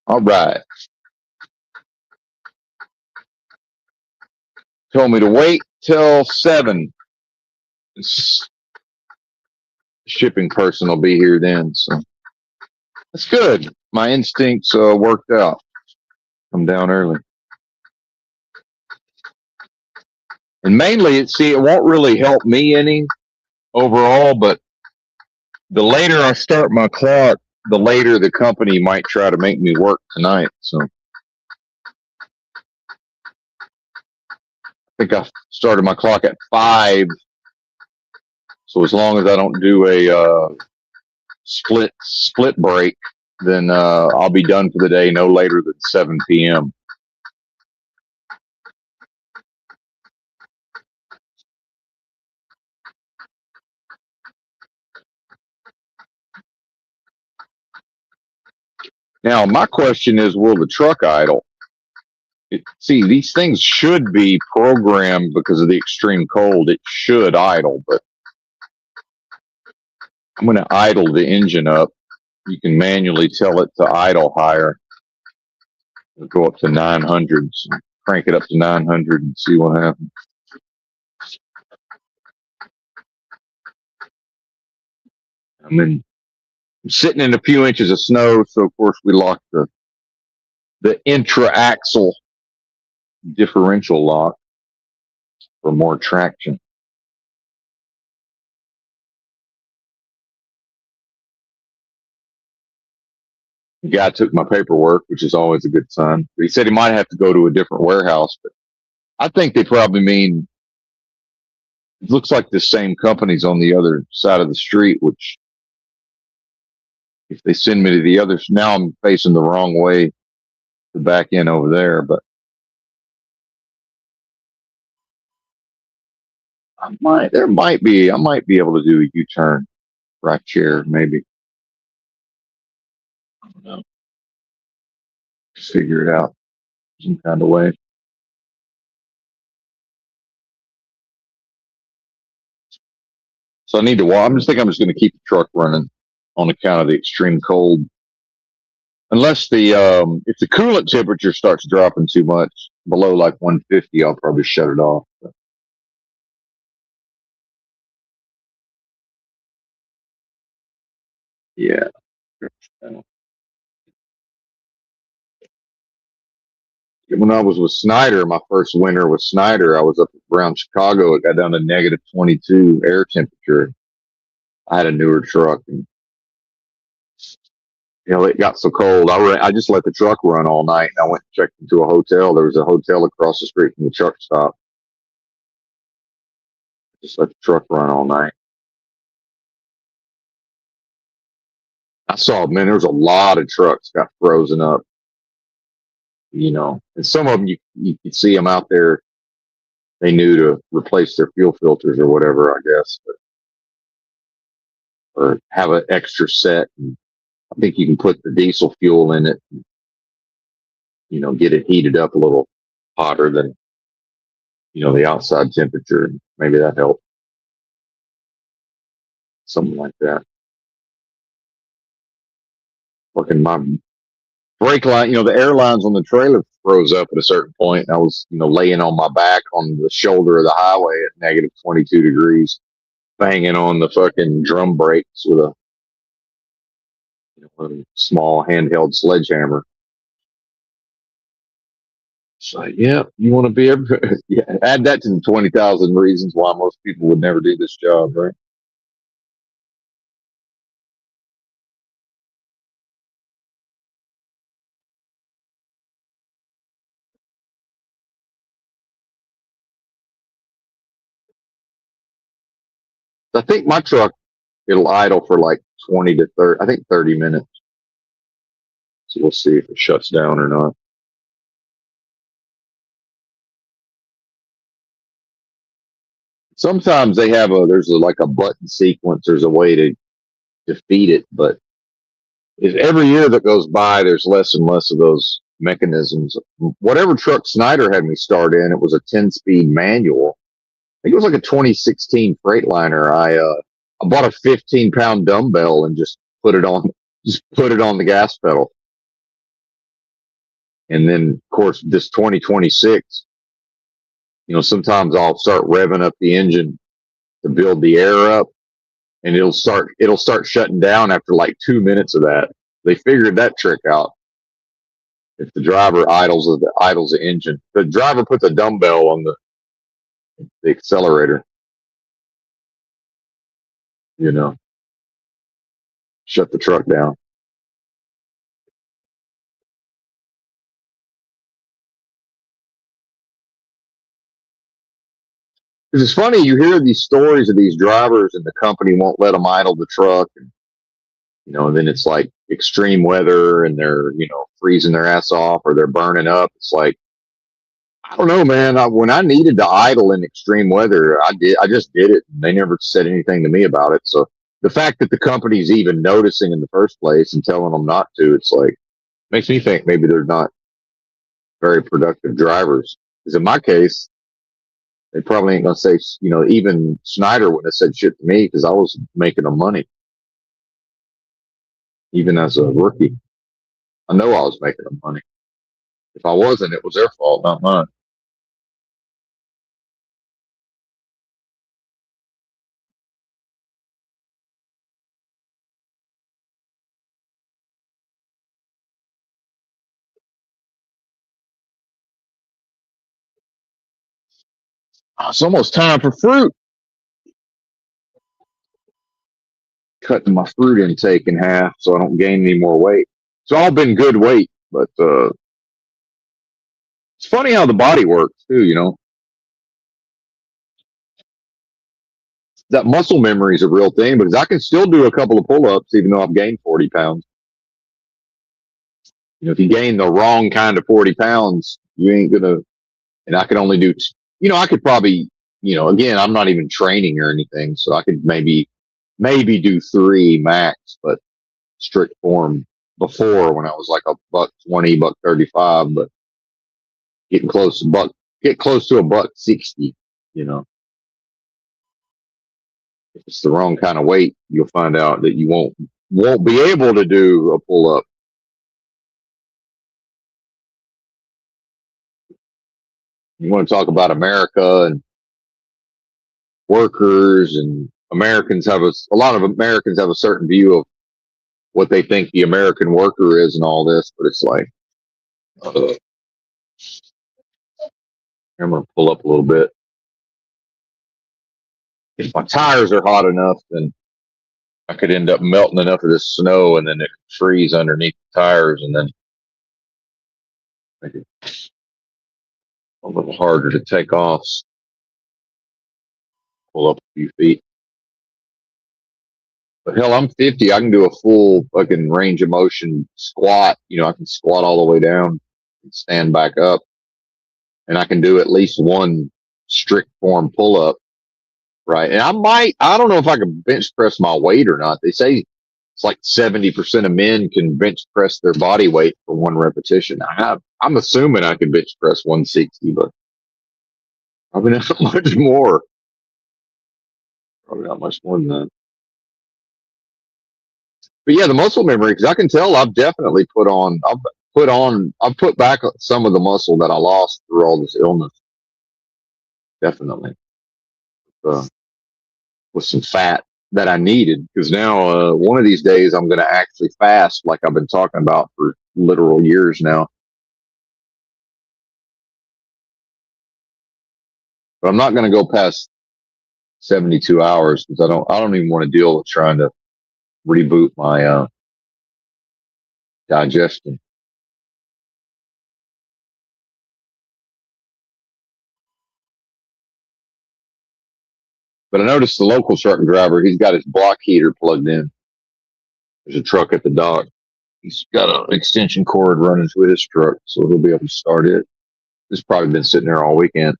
All right. Told me to wait till 7. Shipping person will be here then, so that's good. My instincts worked out. Come down early, and mainly, it won't really help me any overall. But the later I start my clock, the later the company might try to make me work tonight. So I think I started my clock at 5. So as long as I don't do a split break, then I'll be done for the day no later than 7 p.m. Now, my question is, will the truck idle? See, these things should be programmed because of the extreme cold. It should idle, but I'm going to idle the engine up. You can manually tell it to idle higher. It'll go up to 900. So crank it up to 900 and see what happens. I'm sitting in a few inches of snow, so of course we locked the intra-axle differential lock for more traction. The guy took my paperwork, which is always a good sign. But he said he might have to go to a different warehouse, but I think they probably mean it looks like the same company's on the other side of the street, which if they send me to the other, now I'm facing the wrong way to back in over there, but I might be able to do a U-turn right here, maybe. I don't know. Just figure it out some kind of way. So I need to walk. I'm just going to keep the truck running on account of the extreme cold. Unless if the coolant temperature starts dropping too much below like 150, I'll probably shut it off. But yeah. When I was with Snyder, my first winter with Snyder, I was up around Chicago. It got down to negative 22 air temperature. I had a newer truck, and it got so cold. I just let the truck run all night. And I went and checked into a hotel. There was a hotel across the street from the truck stop. Just let the truck run all night. I saw, man, there was a lot of trucks got frozen up. And some of them you could see them out there. They knew to replace their fuel filters or whatever, I guess, or have an extra set. And I think you can put the diesel fuel in it, and, get it heated up a little hotter than, the outside temperature. Maybe that helped. Something like that. Fucking my brake line, the airlines on the trailer froze up at a certain point. And I was, laying on my back on the shoulder of the highway at negative 22 degrees, banging on the fucking drum brakes with a small handheld sledgehammer. So yeah, you want to be yeah, add that to the 20,000 reasons why most people would never do this job, right? I think my truck, it'll idle for like 20 to 30, I think 30 minutes. So we'll see if it shuts down or not. Sometimes they have like a button sequence. There's a way to defeat it, but if every year that goes by, there's less and less of those mechanisms. Whatever truck Snyder had me start in, it was a 10-speed manual. I think it was like a 2016 Freightliner. I bought a 15-pound dumbbell and just put it on the gas pedal. And then, of course, this 2026, sometimes I'll start revving up the engine to build the air up, and it'll start shutting down after like 2 minutes of that. They figured that trick out. If the driver idles the engine, the driver puts a dumbbell on the accelerator, shut the truck down. Because it's funny, you hear these stories of these drivers and the company won't let them idle the truck. And then it's like extreme weather and they're, freezing their ass off or they're burning up. It's like, I don't know, man. When I needed to idle in extreme weather, I just did it. They never said anything to me about it. So the fact that the company's even noticing in the first place and telling them not to, it's like, makes me think maybe they're not very productive drivers. Because in my case, they probably ain't gonna say, even Snyder wouldn't have said shit to me because I was making them money, even as a rookie. I know I was making them money. If I wasn't, it was their fault, not mine. It's almost time for fruit. Cutting my fruit intake in half so I don't gain any more weight. It's all been good weight, but it's funny how the body works too. That muscle memory is a real thing because I can still do a couple of pull-ups even though I've gained 40 pounds. If you gain the wrong kind of 40 pounds, you ain't gonna. And I could only do, I could probably, again, I'm not even training or anything, so I could maybe do 3 max, but strict form before when I was like a $120, $135, but get close to a $160. If it's the wrong kind of weight, you'll find out that you won't be able to do a pull up. You want to talk about America and workers, and Americans have a lot of Americans have a certain view of what they think the American worker is and all this, but it's like, I'm going to pull up a little bit. If my tires are hot enough, then I could end up melting enough of this snow and then it could freeze underneath the tires and then make it a little harder to take off. Pull up a few feet. But hell, I'm 50. I can do a full fucking range of motion squat. I can squat all the way down and stand back up. And I can do at least one strict form pull up. Right. And I don't know if I can bench press my weight or not. They say it's like 70% of men can bench press their body weight for one repetition. I'm assuming I can bench press 160, but probably not much more. Probably not much more than that. But yeah, the muscle memory, because I can tell I've definitely I've put back some of the muscle that I lost through all this illness. Definitely. With some fat that I needed, because now one of these days I'm going to actually fast like I've been talking about for literal years now. But I'm not going to go past 72 hours because I don't even want to deal with trying to reboot my digestion. But I noticed the local truck driver, he's got his block heater plugged in. There's a truck at the dock. He's got an extension cord running to his truck, so he'll be able to start it. It's probably been sitting there all weekend.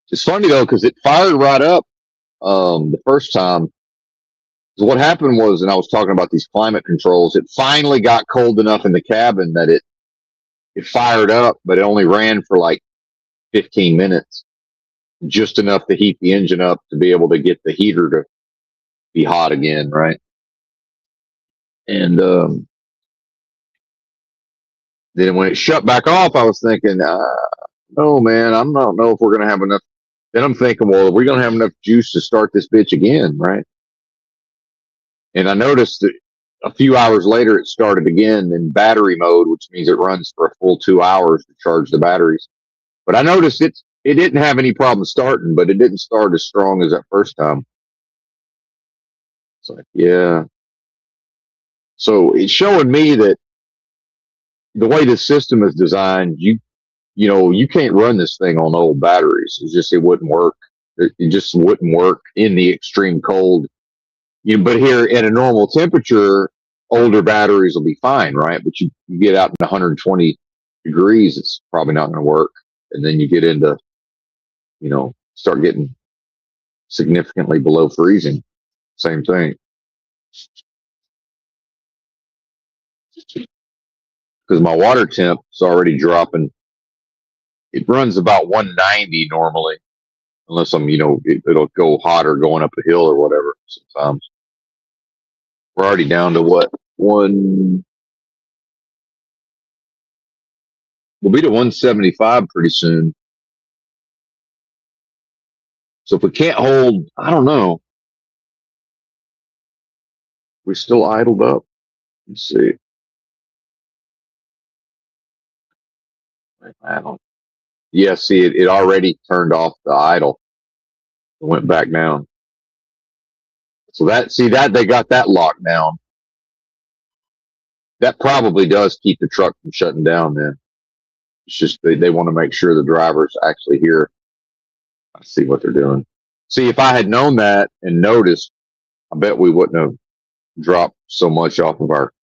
It's funny though, because it fired right up the first time. So what happened was, and I was talking about these climate controls, it finally got cold enough in the cabin that it fired up, but it only ran for like 15 minutes, just enough to heat the engine up to be able to get the heater be hot again, right? And then when it shut back off, I was thinking, oh man, I don't know if we're going to have enough. Then I'm thinking, well, are we going to have enough juice to start this bitch again, right? And I noticed that a few hours later, it started again in battery mode, which means it runs for a full 2 hours to charge the batteries. But I noticed it didn't have any problem starting, but it didn't start as strong as that first time. It's like, yeah. So it's showing me that the way the system is designed, you can't run this thing on old batteries. It wouldn't work. It just wouldn't work in the extreme cold. But here at a normal temperature, older batteries will be fine, right? But you get out in 120 degrees, it's probably not going to work. And then you get into, start getting significantly below freezing. Same thing. Because my water temp is already dropping. It runs about 190 normally, unless it'll go hotter going up a hill or whatever sometimes. We're already down to what? We'll be to 175 pretty soon. So if we can't hold, I don't know. We're still idled up. Let's see. Yeah, see, it already turned off the idle. It went back down. So that they got that locked down. That probably does keep the truck from shutting down then. It's just they want to make sure the driver's actually here. I see what they're doing. See, if I had known that and noticed, I bet we wouldn't have dropped so much off of our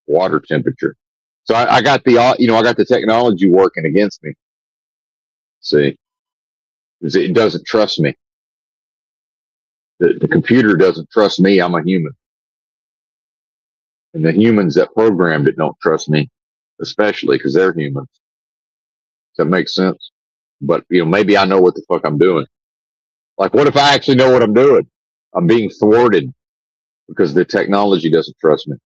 water temperature. So I got the technology working against me. See, it doesn't trust me. The computer doesn't trust me. I'm a human. And the humans that programmed it don't trust me, especially because they're humans. Does that make sense? But, maybe I know what the fuck I'm doing. Like, what if I actually know what I'm doing? I'm being thwarted because the technology doesn't trust me.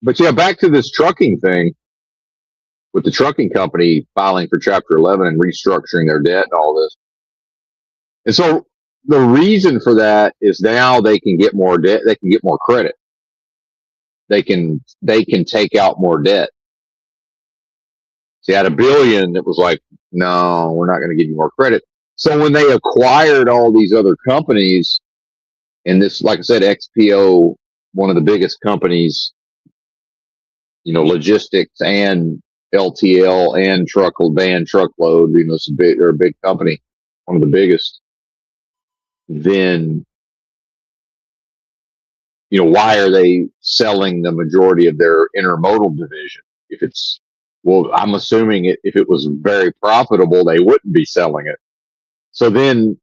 But yeah, back to this trucking thing with the trucking company filing for Chapter 11 and restructuring their debt and all this. And so the reason for that is now they can get more debt. They can get more credit. They can take out more debt. See, at $1 billion, it was like, no, we're not going to give you more credit. So when they acquired all these other companies, and this, like I said, XPO, one of the biggest companies, logistics and LTL and truckload, they're a big company, one of the biggest. Then, why are they selling the majority of their intermodal division? I'm assuming if it was very profitable, they wouldn't be selling it. So then,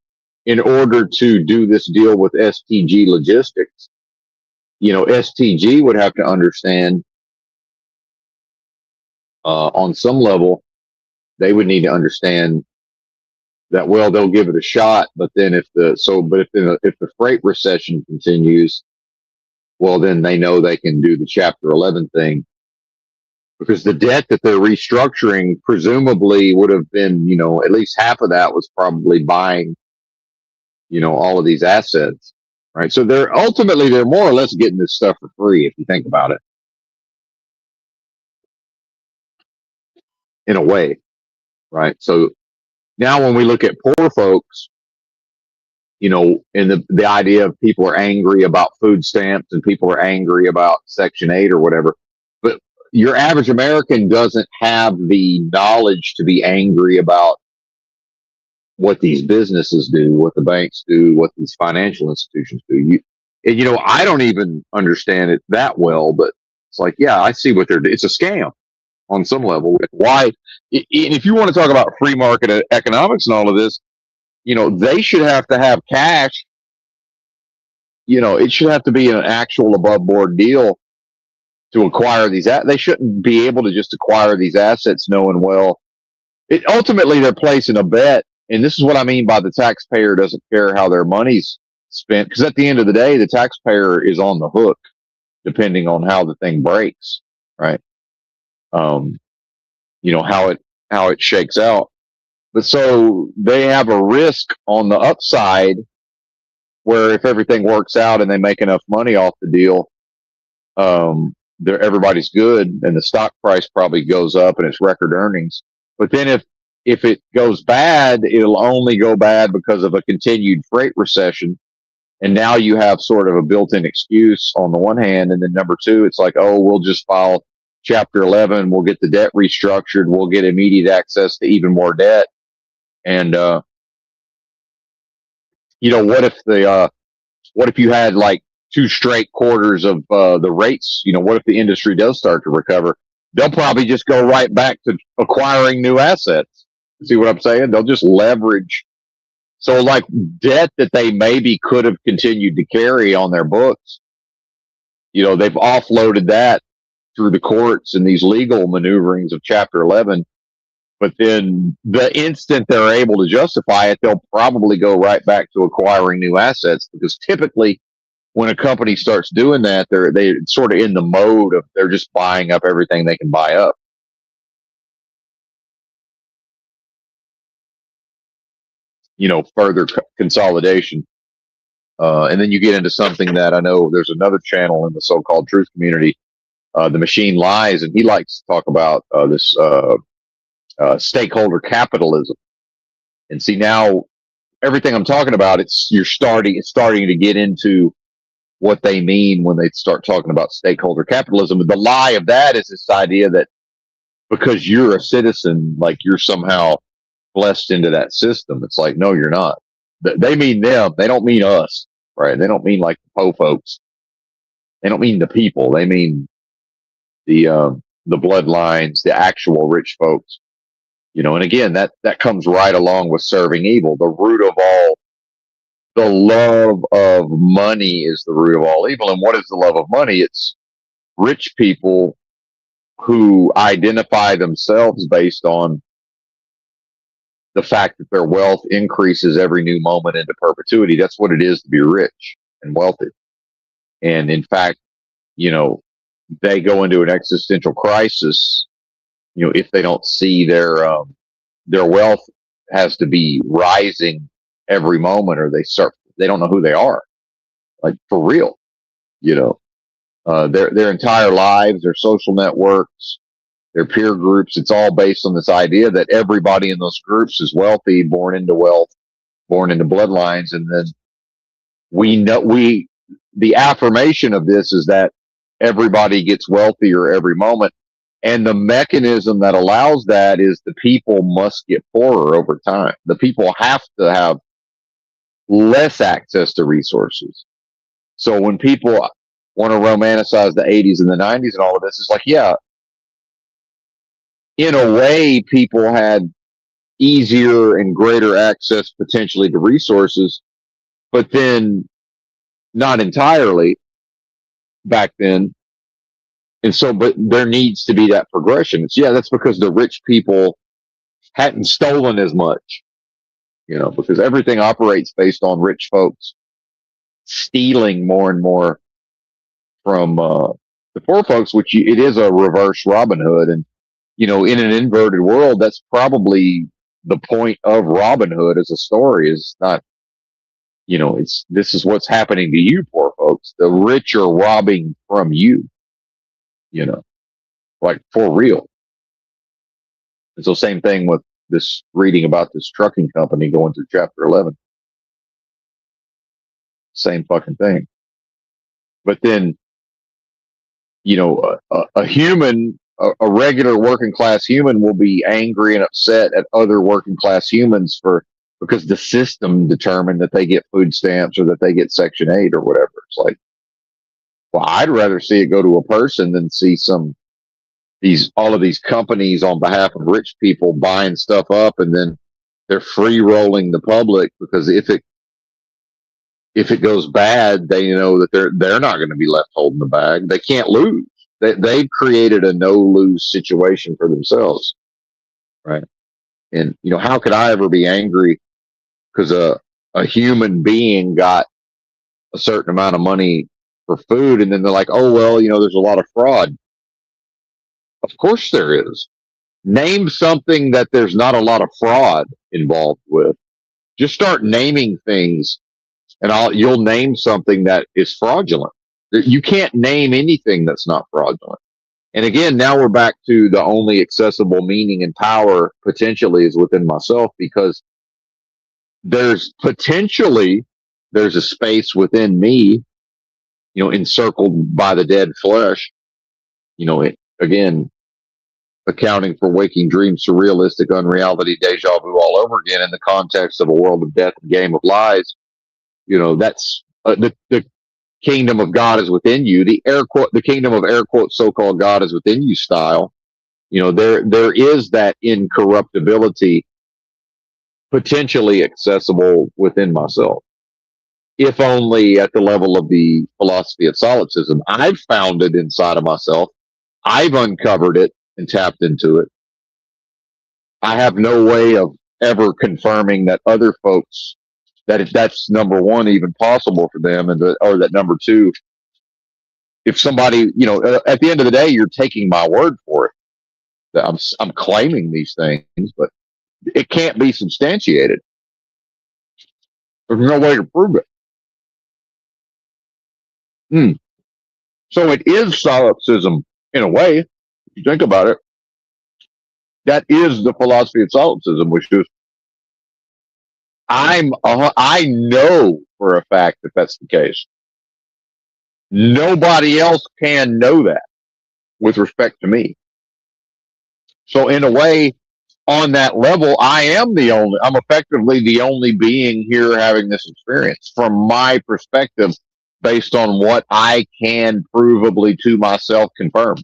in order to do this deal with STG Logistics, STG would have to understand on some level, they would need to understand that, well, they'll give it a shot, but then if the freight recession continues, well, then they know they can do the Chapter 11 thing, because the debt that they're restructuring presumably would have been, at least half of that was probably buying, all of these assets, right? So they're more or less getting this stuff for free, if you think about it, in a way, right? So now when we look at poor folks, and the idea of people are angry about food stamps and people are angry about Section 8 or whatever, but your average American doesn't have the knowledge to be angry about what these businesses do, what the banks do, what these financial institutions do. I don't even understand it that well, but it's like, yeah, I see what they're doing. It's a scam on some level. Why? If you want to talk about free market economics and all of this, they should have to have cash. It should have to be an actual above board deal to acquire these. They shouldn't be able to just acquire these assets knowing, well, ultimately they're placing a bet and this is what I mean by the taxpayer doesn't care how their money's spent, because at the end of the day, the taxpayer is on the hook depending on how the thing breaks, right? Um, how it shakes out. But so they have a risk on the upside where if everything works out and they make enough money off the deal, everybody's good and the stock price probably goes up and it's record earnings. But then if it goes bad, it'll only go bad because of a continued freight recession. And now you have sort of a built-in excuse on the one hand, and then number two, it's like, oh, we'll just file Chapter 11, we'll get the debt restructured, we'll get immediate access to even more debt. And what if you had like 2 straight quarters of the rates? What if the industry does start to recover? They'll probably just go right back to acquiring new assets. See what I'm saying? They'll just leverage. So like debt that they maybe could have continued to carry on their books, they've offloaded that through the courts and these legal maneuverings of Chapter 11. But then the instant they're able to justify it, they'll probably go right back to acquiring new assets, because typically when a company starts doing that, they're sort of in the mode of they're just buying up everything they can buy up. Further consolidation. And then you get into something that I know there's another channel in the so-called truth community, The Machine Lies, and he likes to talk about this stakeholder capitalism. And see, now everything I'm talking about, it's starting to get into what they mean when they start talking about stakeholder capitalism. The lie of that is this idea that because you're a citizen, like you're somehow blessed into that system. It's like, no, you're not. They mean them. They don't mean us, right? They don't mean like the po folks. They don't mean the people. They mean the bloodlines, the actual rich folks. And again, that comes right along with serving evil. The root of all, the love of money is the root of all evil. And what is the love of money? It's rich people who identify themselves based on the fact that their wealth increases every new moment into perpetuity. That's what it is to be rich and wealthy. And in fact, they go into an existential crisis, if they don't see their wealth has to be rising every moment, or they don't know who they are, like for real, their entire lives, their social networks, their peer groups, it's all based on this idea that everybody in those groups is wealthy, born into wealth, born into bloodlines. And then the affirmation of this is that everybody gets wealthier every moment. And the mechanism that allows that is the people must get poorer over time. The people have to have less access to resources. So when people want to romanticize the 80s and the 90s and all of this, it's like, yeah, in a way, people had easier and greater access potentially to resources, but then not entirely back then. And so, but there needs to be that progression. That's because the rich people hadn't stolen as much, because everything operates based on rich folks stealing more and more from the poor folks, which it is a reverse Robin Hood. And, in an inverted world, that's probably the point of Robin Hood as a story. Is not, this is what's happening to you, poor folks. The rich are robbing from you, like for real. And so same thing with this reading about this trucking company going through Chapter 11. Same fucking thing. But then, a human, a regular working class human will be angry and upset at other working class humans because the system determined that they get food stamps or that they get Section 8 or whatever. It's like, well, I'd rather see it go to a person than see all of these companies on behalf of rich people buying stuff up, and then they're free rolling the public, because if it goes bad, they know that they're not going to be left holding the bag. They can't lose. They've created a no lose situation for themselves, right? And, how could I ever be angry because a human being got a certain amount of money for food, and then they're like, oh, well, there's a lot of fraud. Of course there is. Name something that there's not a lot of fraud involved with. Just start naming things, and you'll name something that is fraudulent. You can't name anything that's not fraudulent. And again, now we're back to the only accessible meaning and power potentially is within myself, because there's a space within me, encircled by the dead flesh, again, accounting for waking dreams, surrealistic, unreality, deja vu all over again in the context of a world of death and game of lies. That's the kingdom of God is within you. The kingdom of air quote so-called God is within you style. There is that incorruptibility potentially accessible within myself, if only at the level of the philosophy of solipsism. I've found it inside of myself. I've uncovered it and tapped into it. I have no way of ever confirming that other folks, that if that's number one even possible for them, or that number two, if somebody, at the end of the day, you're taking my word for it. I'm claiming these things, but it can't be substantiated. There's no way to prove it. So it is solipsism in a way. If you think about it, that is the philosophy of solipsism, which is I know for a fact that that's the case. Nobody else can know that with respect to me. So in a way, on that level, I'm effectively the only being here having this experience from my perspective, based on what I can provably to myself confirm.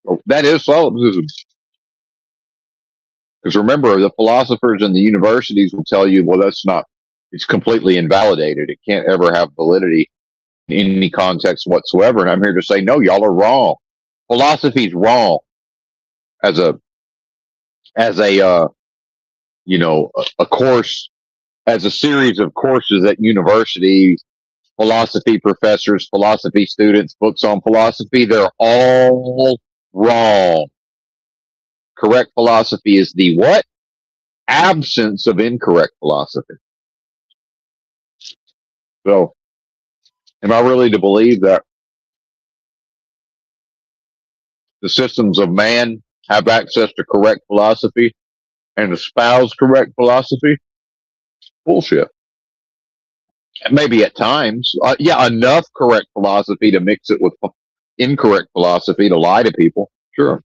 So that is solipsism. Because remember, the philosophers and the universities will tell you, well, it's completely invalidated. It can't ever have validity in any context whatsoever. And I'm here to say, no, y'all are wrong. Philosophy's wrong as a course, as a series of courses at university, philosophy professors, philosophy students, books on philosophy, they're all wrong. Correct philosophy is the what? Absence of incorrect philosophy. So, am I really to believe that the systems of man have access to correct philosophy and espouse correct philosophy? Bullshit. Maybe at times, enough correct philosophy to mix it with incorrect philosophy to lie to people. Sure.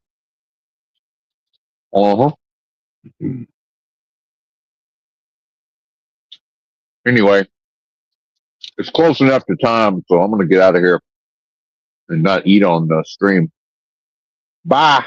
Anyway, it's close enough to time, so I'm going to get out of here and not eat on the stream. Bye.